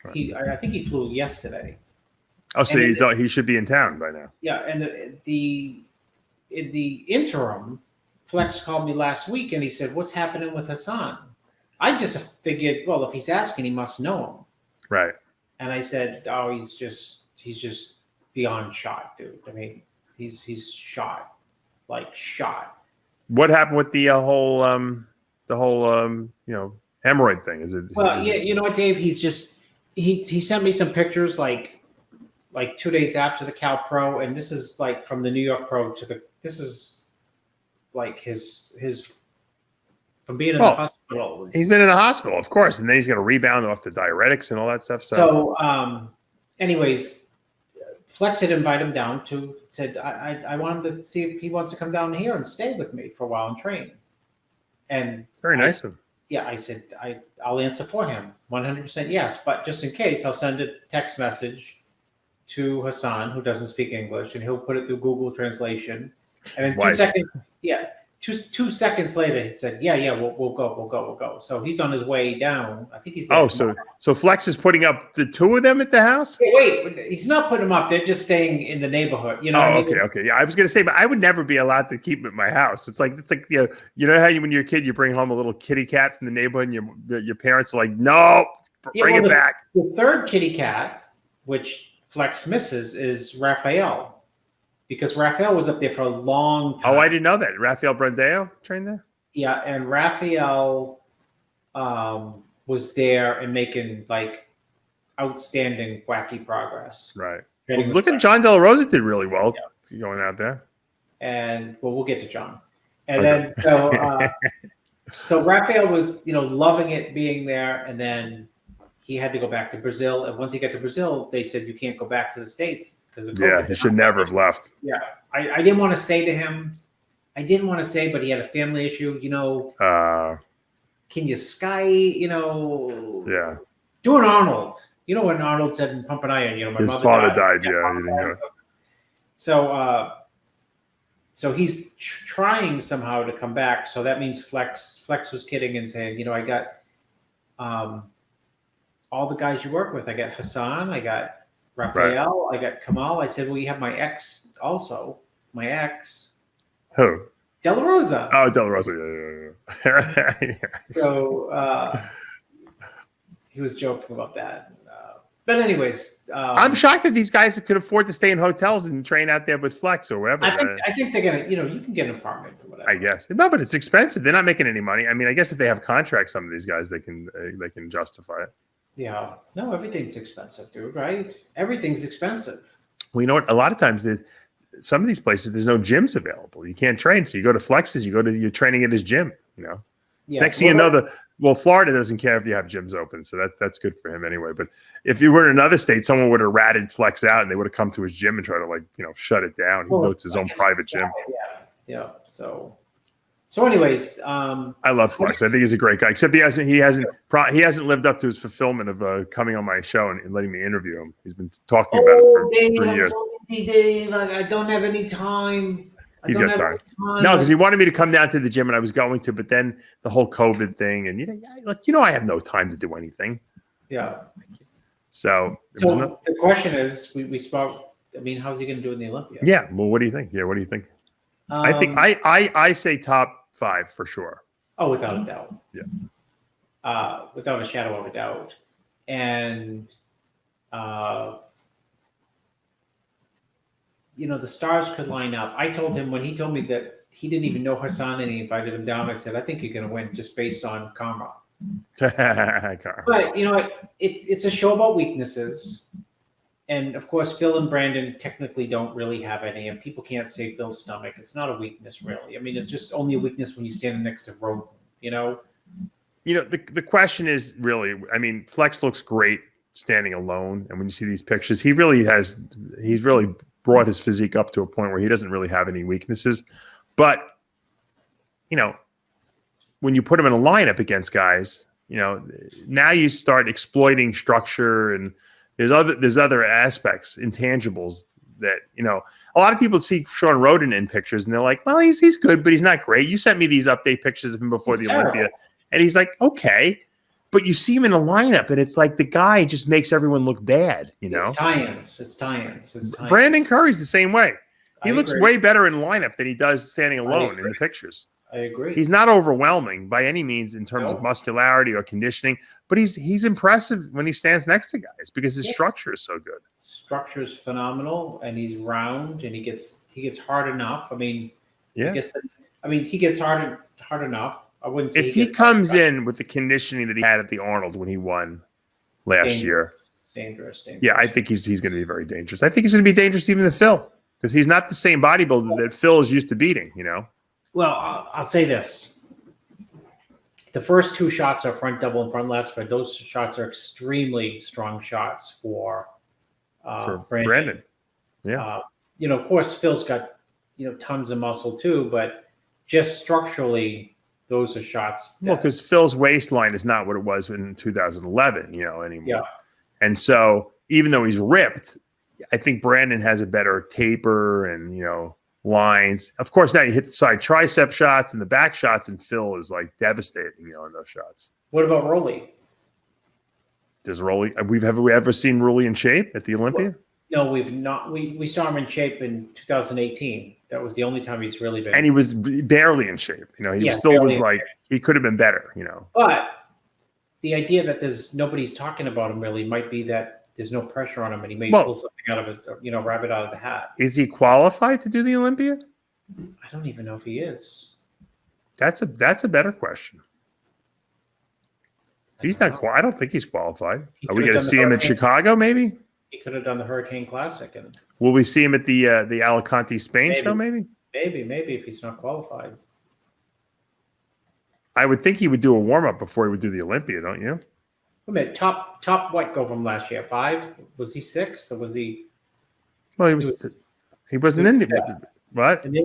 E: I think he flew yesterday.
D: Oh, so he should be in town by now.
E: Yeah. And in the interim, Flex called me last week and he said, what's happening with Hassan? I just figured, well, if he's asking, he must know him.
D: Right.
E: And I said, oh, he's just beyond shot, dude. I mean, he's shot, like shot.
D: What happened with the whole hemorrhoid thing? Is it?
E: Well, yeah, you know what, Dave? He's just he sent me some pictures like 2 days after the Cal Pro, and this is like from the New York Pro to this is like his from being in the hospital.
D: He's been in the hospital, of course, and then he's going to rebound off the diuretics and all that stuff. So
E: anyways, Flex had invited him down said I want him to see if he wants to come down here and stay with me for a while and train. And
D: it's very nice of him.
E: Yeah, I said I'll answer for him, 100% yes. But just in case, I'll send a text message to Hassan, who doesn't speak English, and he'll put it through Google Translation. And in 2 seconds, two seconds later, he said, "Yeah, we'll go." So he's on his way down. I think he's.
D: So Flex is putting up the two of them at the house.
E: Wait, he's not putting them up. They're just staying in the neighborhood. You know.
D: Okay. Yeah, I was gonna say, but I would never be allowed to keep him at my house. It's like you know how when you're a kid, you bring home a little kitty cat from the neighborhood, and your parents are like, "No, bring it back."
E: The third kitty cat, which Flex misses, is Raphael. Because Raphael was up there for a long time.
D: Oh, I didn't know that. Raphael Brandeo trained there?
E: Yeah, and Raphael was there and making like outstanding wacky progress.
D: Right. Well, look at John De La Rosa did really well going out there.
E: And we'll get to John. And then so Raphael was, loving it being there, and then he had to go back to Brazil. And once he got to Brazil, they said you can't go back to the States.
D: He should never have left.
E: Yeah, I didn't want to say to him. But he had a family issue. Can you Sky?
D: Yeah.
E: Do an Arnold. You know what Arnold said in Pump and Iron. My
D: his father died. Yeah, he didn't go.
E: So he's trying somehow to come back. So that means Flex was kidding and saying, I got all the guys you work with. I got Hassan. I got Raphael, I got Kamal. I said, well, you have my ex also. My ex.
D: Who?
E: De La Rosa.
D: Oh, De La Rosa. Yeah.
E: So he was joking about that. But anyways.
D: I'm shocked that these guys could afford to stay in hotels and train out there with Flex or whatever.
E: I think they're going to, you can get an apartment or whatever.
D: I guess. No, but it's expensive. They're not making any money. I mean, I guess if they have contracts, some of these guys, they can justify it.
E: Yeah. No, everything's expensive, dude, right? Everything's expensive.
D: Well, you know what? A lot of times, some of these places, there's no gyms available. You can't train. So you go to Flex's, you're training at his gym, Yeah. Next thing you know, Florida doesn't care if you have gyms open. So that's good for him anyway. But if you were in another state, someone would have ratted Flex out and they would have come to his gym and try to shut it down. It's his own private gym.
E: Yeah. So anyways,
D: I love Flex. I think he's a great guy. Except he hasn't lived up to his fulfillment of coming on my show and letting me interview him. He's been talking about it for
E: Dave,
D: 3 years.
E: So busy, Dave. I don't have any time.
D: He's got time. No, because he wanted me to come down to the gym and I was going to, but then the whole COVID thing and I have no time to do anything.
E: Yeah.
D: So
E: the question is, we spoke. I mean, how's he going to do in the Olympia?
D: Yeah. Well, what do you think? Yeah. What do you think? I think I say top 5 for sure.
E: Oh, without a doubt.
D: Yeah.
E: Without a shadow of a doubt. And, the stars could line up. I told him when he told me that he didn't even know Hassan and he invited him down, I said, I think you're going to win just based on karma. But, it's a show about weaknesses. And of course, Phil and Brandon technically don't really have any, and people can't say Phil's stomach. It's not a weakness, really. I mean, it's just only a weakness when you stand next to Roden,
D: The question is really, I mean, Flex looks great standing alone, and when you see these pictures, he's really brought his physique up to a point where he doesn't really have any weaknesses. But when you put him in a lineup against guys, now you start exploiting structure and. There's other aspects, intangibles that, a lot of people see Sean Roden in pictures and they're like, well, he's good, but he's not great. You sent me these update pictures of him before the Olympia. And he's like, okay. But you see him in the lineup and it's like the guy just makes everyone look bad, It's
E: tie-ins.
D: Brandon Curry's the same way. He looks way better in lineup than he does standing alone in the pictures.
E: I agree.
D: He's not overwhelming by any means in terms of muscularity or conditioning, but he's impressive when he stands next to guys because his structure is so good.
E: Structure is phenomenal, and he's round, and he gets hard enough. I mean, he gets hard enough. I wouldn't say
D: if he comes in with the conditioning that he had at the Arnold when he won last year.
E: Dangerous.
D: Yeah, I think he's going to be very dangerous. I think he's going to be dangerous even to Phil because he's not the same bodybuilder that Phil is used to beating, you know?
E: Well, I'll say this. The first 2 shots are front double and front lats, but those shots are extremely strong shots for
D: Brandon. Yeah.
E: Of course, Phil's got, tons of muscle too, but just structurally, those are shots.
D: Well, because Phil's waistline is not what it was in 2011, anymore.
E: Yeah.
D: And so even though he's ripped, I think Brandon has a better taper and, lines. Of course, now you hit the side tricep shots and the back shots, and Phil is like devastating, in those shots.
E: What about Rolly?
D: Does Rolly? Have we ever seen Rolly in shape at the Olympia?
E: Well, no, we've not. We saw him in shape in 2018. That was the only time he's really been.
D: And he was barely in shape. He still was like he could have been better.
E: But the idea that there's nobody's talking about him really might be that there's no pressure on him, and he may pull something out of his, rabbit out of the hat.
D: Is he qualified to do the Olympia?
E: I don't even know if he is.
D: That's a better question. He's not. I don't think he's qualified. Are we going to see him in Chicago? Maybe
E: he could have done the Hurricane Classic, and
D: will we see him at the Alicante Spain show? Maybe
E: if he's not qualified.
D: I would think he would do a warm up before he would do the Olympia, don't you?
E: Wait a minute, top what go from last year? 5? Was he 6 or was he?
D: Well, he wasn't in the what?
E: In the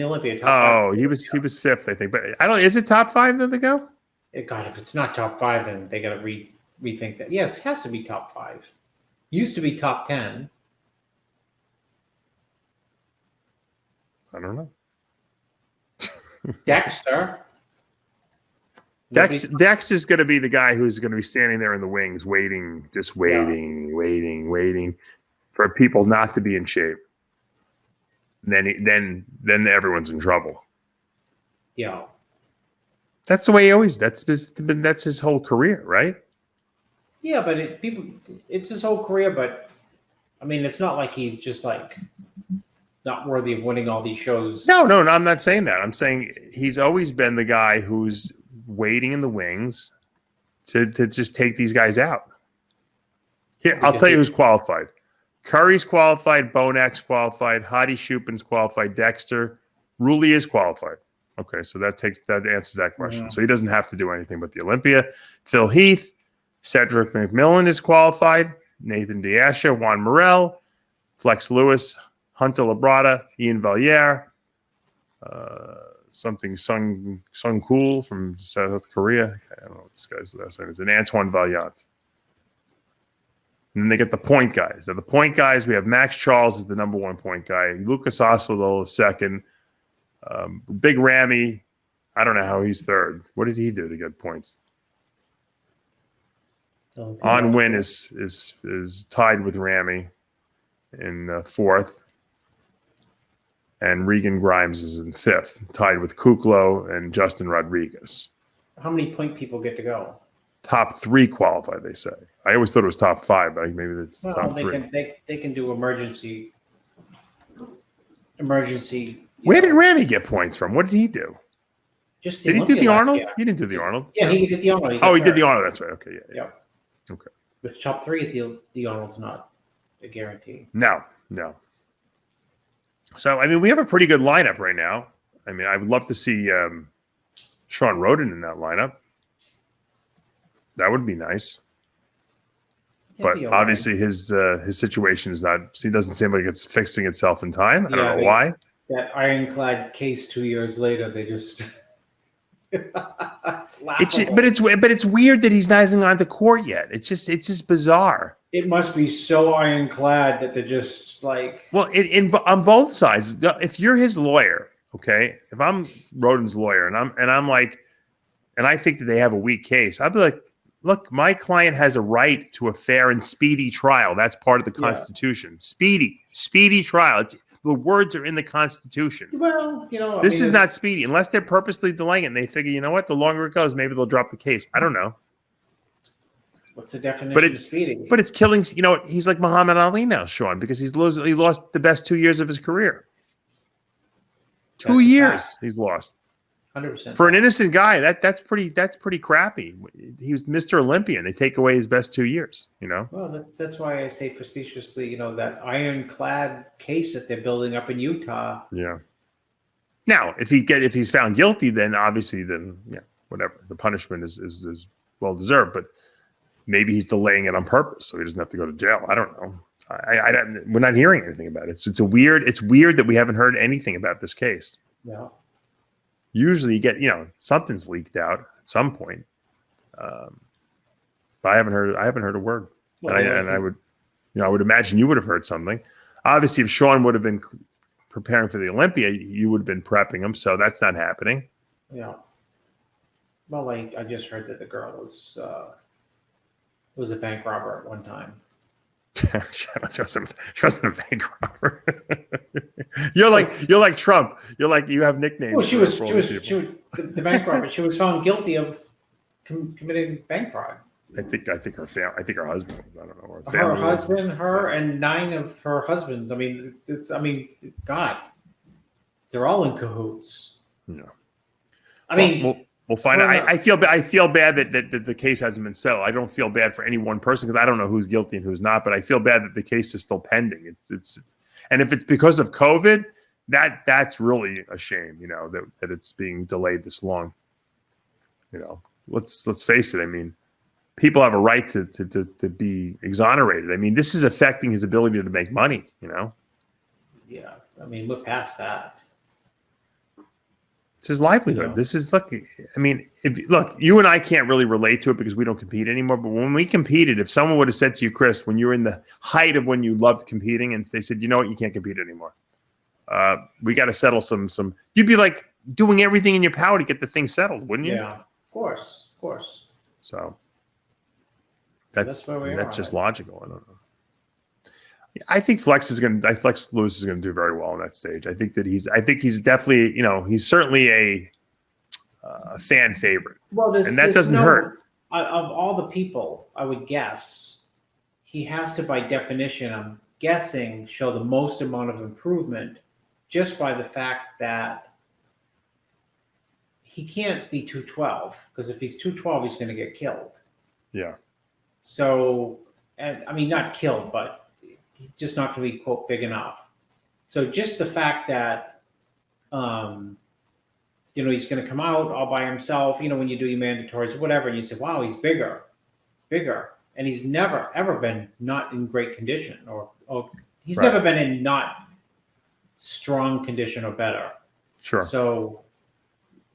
E: Olympia.
D: Top 5. He was 5th, I think. But I don't. Is it top 5 that they go?
E: God, if it's not top 5, then they got to rethink that. Yes, it has to be top 5. Used to be top 10.
D: I don't know.
E: Dexter.
D: Dex is going to be the guy who's going to be standing there in the wings, waiting for people not to be in shape. And then everyone's in trouble.
E: Yeah,
D: that's the way he always. That's his whole career, right?
E: Yeah, but it's his whole career. But I mean, it's not like he's just like not worthy of winning all these shows.
D: No, I'm not saying that. I'm saying he's always been the guy who's waiting in the wings to just take these guys out. Here, I'll tell you who's qualified. Curry's qualified, Bonak's qualified, Hadi Shupin's qualified, Dexter. Rulli is qualified. Okay, so that answers that question.
E: Yeah.
D: So he doesn't have to do anything but the Olympia. Phil Heath, Cedric McMillan is qualified, Nathan Diasha, Juan Morel, Flex Lewis, Hunter Labrada, Ian Valliere, Sung Cool from South Korea. I don't know what this guy's last name is. And Antoine Vaillant. And then they get the point guys. Now, the point guys, we have Max Charles is the number 1 point guy. Lucas Osolo is second. Big Ramy, I don't know how he's third. What did he do to get points? On Win is tied with Ramy in 4th. And Regan Grimes is in 5th, tied with Kuklo and Justin Rodriguez.
E: How many point people get to go?
D: Top 3 qualified, they say. I always thought it was top 5, but maybe it's top 3.
E: They can do emergency.
D: Where did Ramy get points from? What did he do?
E: Just
D: did he do the Arnold? He didn't do the Arnold.
E: Yeah, he did the Arnold.
D: He did the Arnold. That's right. Okay, yeah. Okay.
E: But top 3 at the Arnold's not a guarantee.
D: No. So, I mean, we have a pretty good lineup right now. I mean, I would love to see Sean Roden in that lineup. That would be nice. But obviously his situation is not, he doesn't seem like it's fixing itself in time. I don't know why.
E: That ironclad case 2 years later, they just it's laughable.
D: But it's weird that he's not even on the court yet. It's just bizarre.
E: It must be so ironclad that they're just like.
D: Well, on both sides. If you're his lawyer, okay. If I'm Roden's lawyer, and I'm like, and I think that they have a weak case, I'd be like, look, my client has a right to a fair and speedy trial. That's part of the Constitution. Speedy trial. the words are in the Constitution.
E: Well,
D: This is not speedy unless they're purposely delaying it and they figure, you know what, the longer it goes, maybe they'll drop the case. I don't know.
E: What's the definition of speedy?
D: But it's killing. He's like Muhammad Ali now, Sean, because he lost the best 2 years of his career. 2 years he's lost.
E: 100%.
D: For an innocent guy, that's pretty crappy. He was Mr. Olympia, and they take away his best 2 years.
E: Well, that's why I say facetiously, that ironclad case that they're building up in Utah.
D: Yeah. Now, if he's found guilty, then obviously, whatever, the punishment is well deserved. But maybe he's delaying it on purpose so he doesn't have to go to jail. I don't know. We're not hearing anything about it. It's weird that we haven't heard anything about this case.
E: Yeah.
D: Usually you get, something's leaked out at some point. But I haven't heard a word. Well, I would imagine you would have heard something. Obviously, if Sean would have been preparing for the Olympia, you would have been prepping him. So that's not happening.
E: Yeah. Well, I just heard that the girl was a bank robber at one time.
D: She wasn't a bank robber. You're like Trump. You have nicknames.
E: Well, she was the bank robber. She was found guilty of committing bank fraud.
D: I think her family. I think her husband. I don't know.
E: Her husband, her, and 9 of her husbands. God, they're all in cahoots.
D: No. We'll find out. I feel bad that the case hasn't been settled. I don't feel bad for any one person because I don't know who's guilty and who's not. But I feel bad that the case is still pending. And if it's because of COVID, that's really a shame. That it's being delayed this long. Let's face it. I mean, people have a right to be exonerated. I mean, this is affecting his ability to make money.
E: Yeah, we're past that.
D: It's his livelihood. This is you and I can't really relate to it because we don't compete anymore. But when we competed, if someone would have said to you, Chris, when you were in the height of when you loved competing, and they said, you know what, you can't compete anymore. We got to settle some. You'd be like doing everything in your power to get the thing settled, wouldn't you?
E: Yeah, of course.
D: So that's just logical. I don't know. I think Flex Lewis is going to do very well on that stage. I think he's definitely, he's certainly a fan favorite.
E: Well,
D: and that doesn't hurt.
E: Of all the people, I would guess he has to, by definition, I'm guessing, show the most amount of improvement just by the fact that he can't be 212 because if he's 212, he's going to get killed.
D: Yeah.
E: So, not killed, but he's just not going to be, quote, big enough. So just the fact that, he's going to come out all by himself, when you do your mandatories or whatever, and you say, wow, he's bigger. And he's never, ever been not in great condition or he's never been in not strong condition or better.
D: Sure.
E: So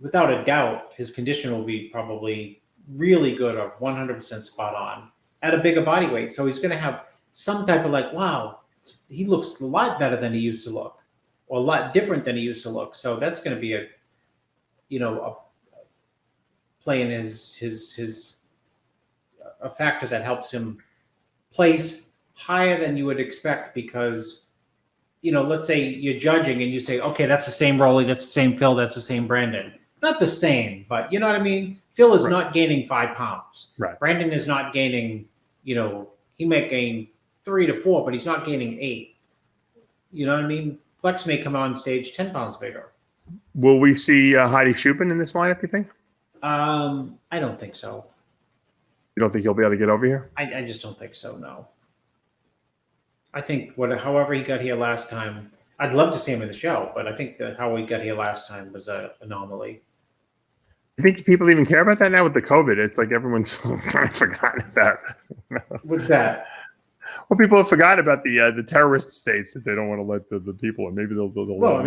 E: without a doubt, his condition will be probably really good or 100% spot on at a bigger body weight. So he's going to have some type of wow, he looks a lot better than he used to look, or a lot different than he used to look. So that's going to be a play in his a factor that helps him place higher than you would expect because, let's say you're judging and you say, okay, that's the same Rolly, that's the same Phil, that's the same Brandon. Not the same, but you know what I mean? Phil is not gaining 5 pounds.
D: Right.
E: Brandon is not gaining, he may gain 3 to 4, but he's not gaining 8. You know what I mean? Flex may come on stage 10 pounds bigger.
D: Will we see Heidi Chupin in this lineup, you think?
E: I don't think so.
D: You don't think he'll be able to get over here?
E: I just don't think so, no. I think however he got here last time, I'd love to see him in the show, but I think that how he got here last time was an anomaly.
D: You think people even care about that now with the COVID? It's like everyone's kind of forgotten about.
E: What's that?
D: Well, people have forgotten about the terrorist states that they don't want to let the people in. Maybe they'll
E: well,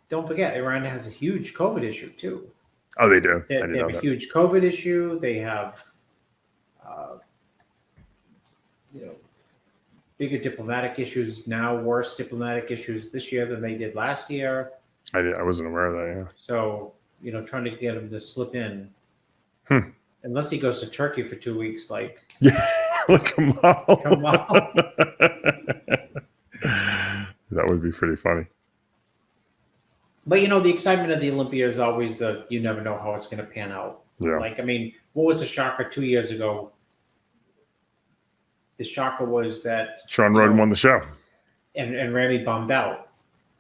E: don't forget, Iran has a huge COVID issue too.
D: Oh, they do.
E: They have a huge COVID issue. They have, bigger diplomatic issues now, worse diplomatic issues this year than they did last year.
D: I wasn't aware of that. Yeah.
E: So trying to get him to slip in, unless he goes to Turkey for 2 weeks,
D: come on.
E: Come on.
D: That would be pretty funny.
E: But the excitement of the Olympia is always you never know how it's going to pan out.
D: Yeah.
E: Like, I mean, what was the shocker 2 years ago? The shocker was that
D: Sean Roden won the show.
E: And Ramy bummed out.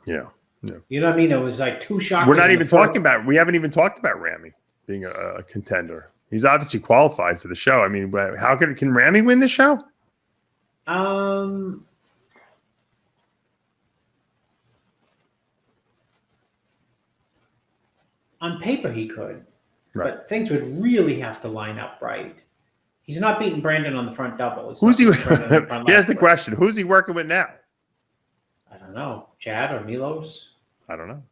D: Yeah. Yeah.
E: You know what I mean? It was like two shockers.
D: We're not even talking about. We haven't even talked about Ramy being a contender. He's obviously qualified for the show. I mean, how can Ramy win the show?
E: On paper, he could,
D: right.
E: But things would really have to line up right. He's not beating Brandon on the front double.
D: Who's he? Here's the question: who's he working with now?
E: I don't know, Chad or Milos.
D: I don't know.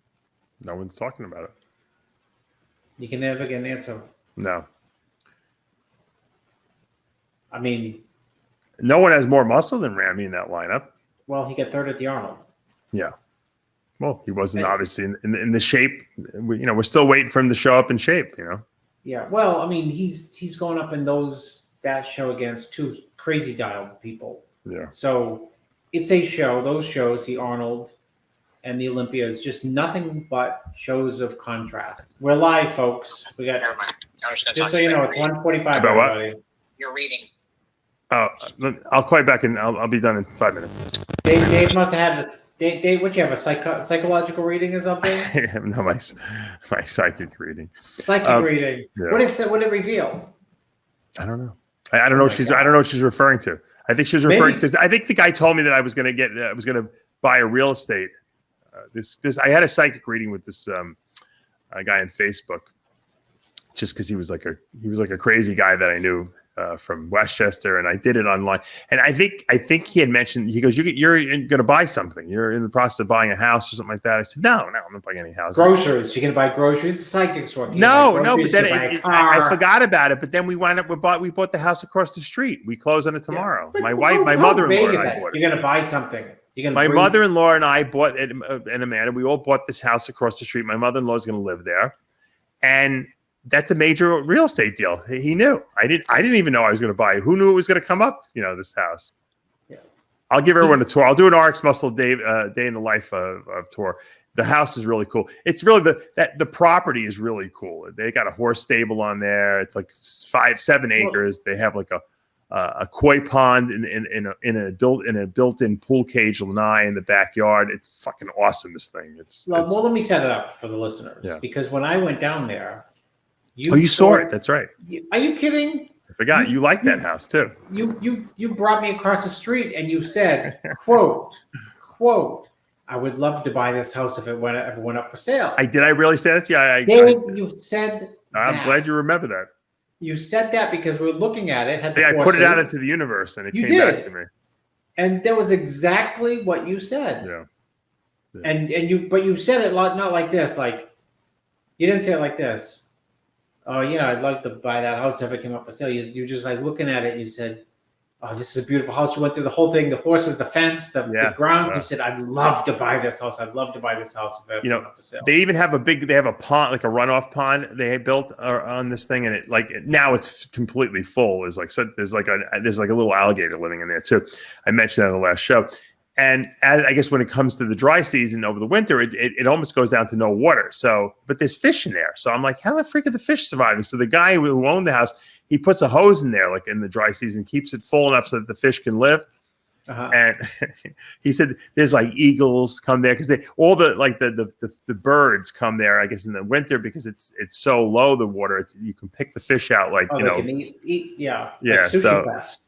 D: No one's talking about it.
E: You can never get an answer.
D: No.
E: I mean,
D: no one has more muscle than Ramy in that lineup.
E: Well, he got third at the Arnold.
D: Yeah. Well, he wasn't obviously in the shape. We're still waiting for him to show up in shape.
E: Yeah. Well, I mean, he's going up in that show against two crazy dialed people.
D: Yeah.
E: So it's a show. Those shows, the Arnold and the Olympia, is just nothing but shows of contrast. We're live, folks. We got.
F: Never mind. I was
E: Just so you know, it's 1:45.
D: About what?
E: Everybody.
F: You're reading.
D: Oh, I'll call you back and I'll be done in 5 minutes.
E: Dave must have had. Dave, what you have, a psychological reading or something?
D: No, my psychic reading.
E: Psychic reading.
D: Yeah.
E: What did it reveal?
D: I don't know. I don't know. I don't know what she's referring to. I think she's referring to, because I think the guy told me that I was going to buy a real estate. I had a psychic reading with this guy on Facebook, just because he was like a crazy guy that I knew from Westchester, and I did it online. And I think he had mentioned, he goes, you're going to buy something. You're in the process of buying a house or something like that. I said, no, I'm not buying any houses.
E: Groceries. You're going to buy groceries. It's a psychic store.
D: No, but then I forgot about it. But then we wound up, we bought the house across the street. We close on it tomorrow.
E: Yeah.
D: My mother-in-law and I bought it.
E: You're going to buy something.
D: My mother-in-law and I bought it, and Amanda, we all bought this house across the street. My mother-in-law is going to live there. And that's a major real estate deal. He knew. I didn't even know I was going to buy it. Who knew it was going to come up, this house? Yeah. I'll give everyone a tour. I'll do an RxMuscle day in the life of tour. The house is really cool. It's really the property is really cool. They got a horse stable on there. It's like 5-7 acres. They have like a koi pond in a built-in pool cage lanai in the backyard. It's fucking awesome. This thing.
E: Well, let me set it up for the listeners, because when I went down there,
D: you saw it. That's right.
E: Are you kidding?
D: I forgot. You liked that house too.
E: You brought me across the street and you said, quote, I would love to buy this house if it ever went up for sale.
D: Did I really say that to you?
E: Dave, you said
D: I'm glad you remember that.
E: You said that because we were looking at it.
D: I put it out into the universe and it came back to me.
E: And that was exactly what you said.
D: Yeah.
E: And you said it not like this. Like, you didn't say it like this. Oh yeah, I'd like to buy that house if it came up for sale. You just like looking at it. And you said, "Oh, this is a beautiful house." You went through the whole thing: the horses, the fence, the grounds. You said, "I'd love to buy this house. I'd love to buy this house if it came up for sale."
D: They even have they have a pond, like a runoff pond they built on this thing, and now it's completely full. There's like a little alligator living in there too. I mentioned that in the last show. And I guess when it comes to the dry season over the winter, it almost goes down to no water. So, but there's fish in there. So I'm like, how the freak are the fish surviving? So the guy who owned the house, he puts a hose in there, like in the dry season, keeps it full enough so that the fish can live. Uh-huh. And he said there's like eagles come there because the birds come there, I guess, in the winter because it's so low the water. You can pick the fish out
E: they can eat yeah.
D: Yeah.
E: Like sushi
D: so.
E: Fest.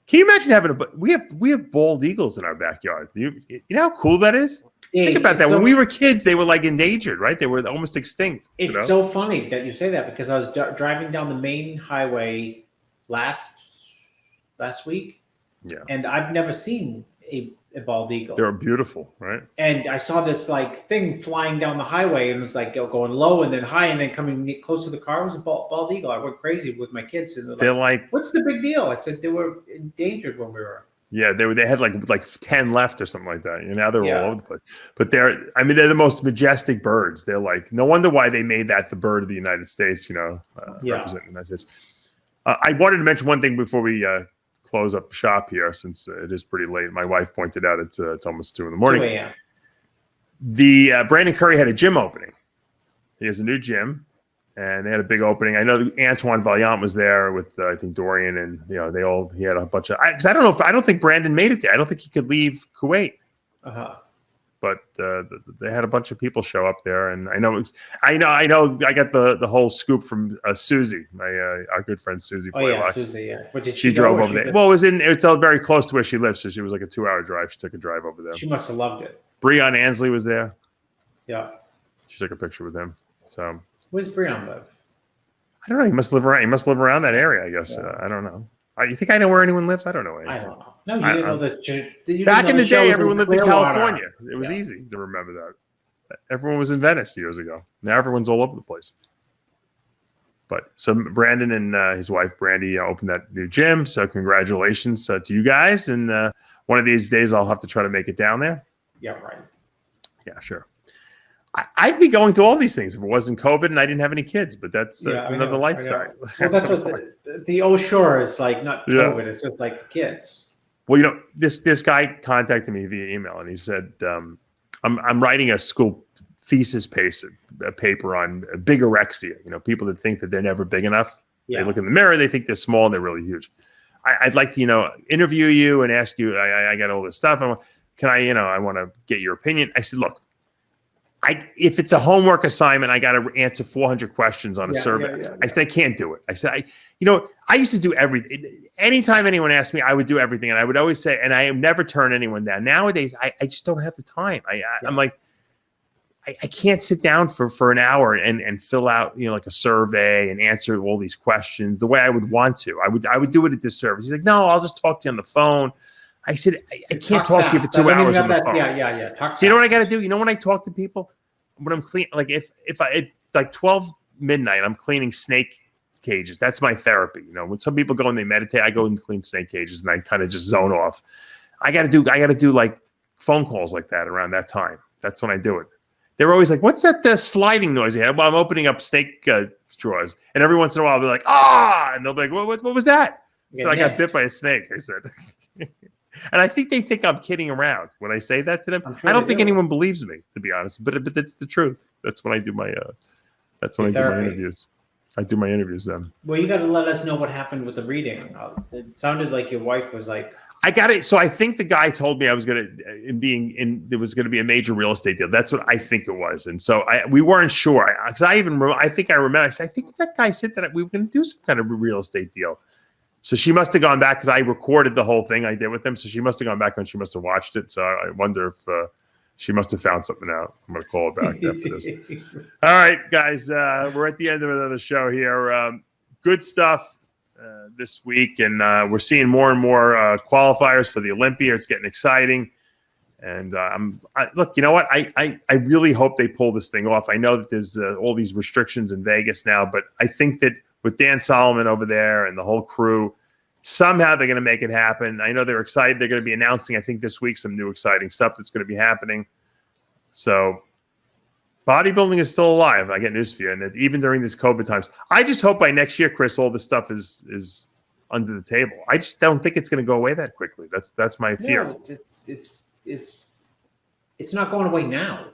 D: Can you imagine we have bald eagles in our backyard? You know how cool that is?
E: Yeah,
D: think about that. When we were kids, they were like endangered, right? They were almost extinct.
E: It's so funny that you say that because I was driving down the main highway last week, and I've never seen a bald eagle.
D: They're beautiful, right? And
E: I saw this like thing flying down the highway, and it was like going low and then high, and then coming close to the car. It was a bald eagle. I went crazy with my kids. And
D: they're like,
E: "What's the big deal?" I said they were endangered when we were.
D: Yeah, they had like 10 left or something like that. Now they're all over the place. But they're the most majestic birds. They're like, no wonder why they made that the bird of the United States. Representing the United States. I wanted to mention one thing before we close up shop here, since it is pretty late. My wife pointed out it's almost 2 a.m. The Brandon Curry had a gym opening. He has a new gym, and they had a big opening. I know Antoine Vaillant was there with I think Dorian, and he had a bunch of. Because I don't think Brandon made it there. I don't think he could leave Kuwait. But they had a bunch of people show up there, and I know. I got the whole scoop from Susie, our good friend Susie.
E: Susie. Yeah. But did
D: she drove over there? Well, it's very close to where she lives, so she was like a 2-hour drive. She took a drive over there.
E: She must have loved it.
D: Breon Ansley was there.
E: Yeah.
D: She took a picture with him. So
E: where's Breon live?
D: I don't know. He must live around that area, I guess. Yeah. I don't know. You think I know where anyone lives? I don't know.
E: I don't know. No, you didn't know that.
D: Back in the day, everyone lived in California. It was easy to remember that. Everyone was in Venice years ago. Now everyone's all over the place. But so Brandon and his wife Brandy opened that new gym. So congratulations to you guys. And one of these days I'll have to try to make it down there.
E: Yeah, right.
D: Yeah, sure. I'd be going to all these things if it wasn't COVID and I didn't have any kids, but that's another lifestyle.
E: Well, that's what the Old Shore is like, not COVID. It's just like the kids.
D: Well, this guy contacted me via email and he said, I'm writing a school thesis paper on bigorexia. People that think that they're never big enough. Yeah. They look in the mirror, they think they're small and they're really huge. I'd like to, interview you and ask you, I got all this stuff. I want to get your opinion. I said, look, if it's a homework assignment, I got to answer 400 questions on a survey. I said, I can't do it. I said, I used to do everything. Anytime anyone asked me, I would do everything. And I would always say, and I never turn anyone down. Nowadays, I just don't have the time. I'm like, I can't sit down for an hour and fill out, like a survey and answer all these questions the way I would want to. I would do it at disservice. He's like, no, I'll just talk to you on the phone. I said, I can't talk to you for 2 hours on the phone.
E: Yeah.
D: So you know what I got to do? When I talk to people, when I'm clean, like if I like 12 midnight, I'm cleaning snake cages. That's my therapy. When some people go and they meditate, I go and clean snake cages and I kind of just zone off. I got to do like phone calls like that around that time. That's when I do it. They're always like, what's that sliding noise you have? Well, I'm opening up snake drawers. And every once in a while, I'll be like, and they'll be like, what was that? So I got bit by a snake, I said. And I think they think I'm kidding around when I say that to them. Sure I don't think anyone believes me, to be honest. But that's the truth. That's when I do my do my interviews. I do my interviews then.
E: Well, you got to let us know what happened with the reading. It sounded like your wife was like.
D: I got it. So I think the guy told me I was going to there was going to be a major real estate deal. That's what I think it was. And so we weren't sure. Because I think I remember. I said, I think that guy said that we were going to do some kind of real estate deal. So she must have gone back because I recorded the whole thing I did with him. So she must have gone back and she must have watched it. So I wonder if she must have found something out. I'm going to call it back after this. All right, guys, we're at the end of another show here. Good stuff this week. And we're seeing more and more qualifiers for the Olympia. It's getting exciting. And look, you know what? I really hope they pull this thing off. I know that there's all these restrictions in Vegas now, but I think that with Dan Solomon over there and the whole crew, somehow they're going to make it happen. I know they're excited. They're going to be announcing, I think, this week some new exciting stuff that's going to be happening. So bodybuilding is still alive. I get news for you. And even during these COVID times, I just hope by next year, Chris, all this stuff is under the table. I just don't think it's going to go away that quickly. That's my fear.
E: No, it's not going away now.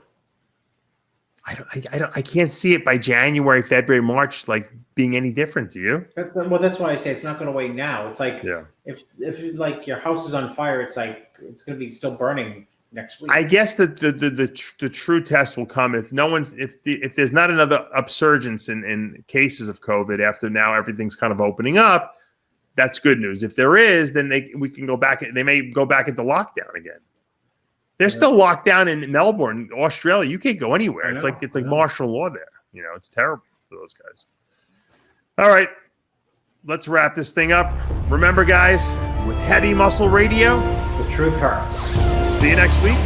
D: I can't see it by January, February, March, like being any different. Do you?
E: Well, that's why I say it's not going away now. It's like if like your house is on fire, it's like it's going to be still burning next week.
D: I guess the true test will come if if there's not another upsurgence in cases of COVID after now everything's kind of opening up. That's good news. If there is, then we can go back. They may go back into lockdown again. They're still locked down in Melbourne, Australia. You can't go anywhere. It's like martial law there. It's terrible for those guys. All right, let's wrap this thing up. Remember, guys, with Heavy Muscle Radio,
E: the truth hurts.
D: See you next week.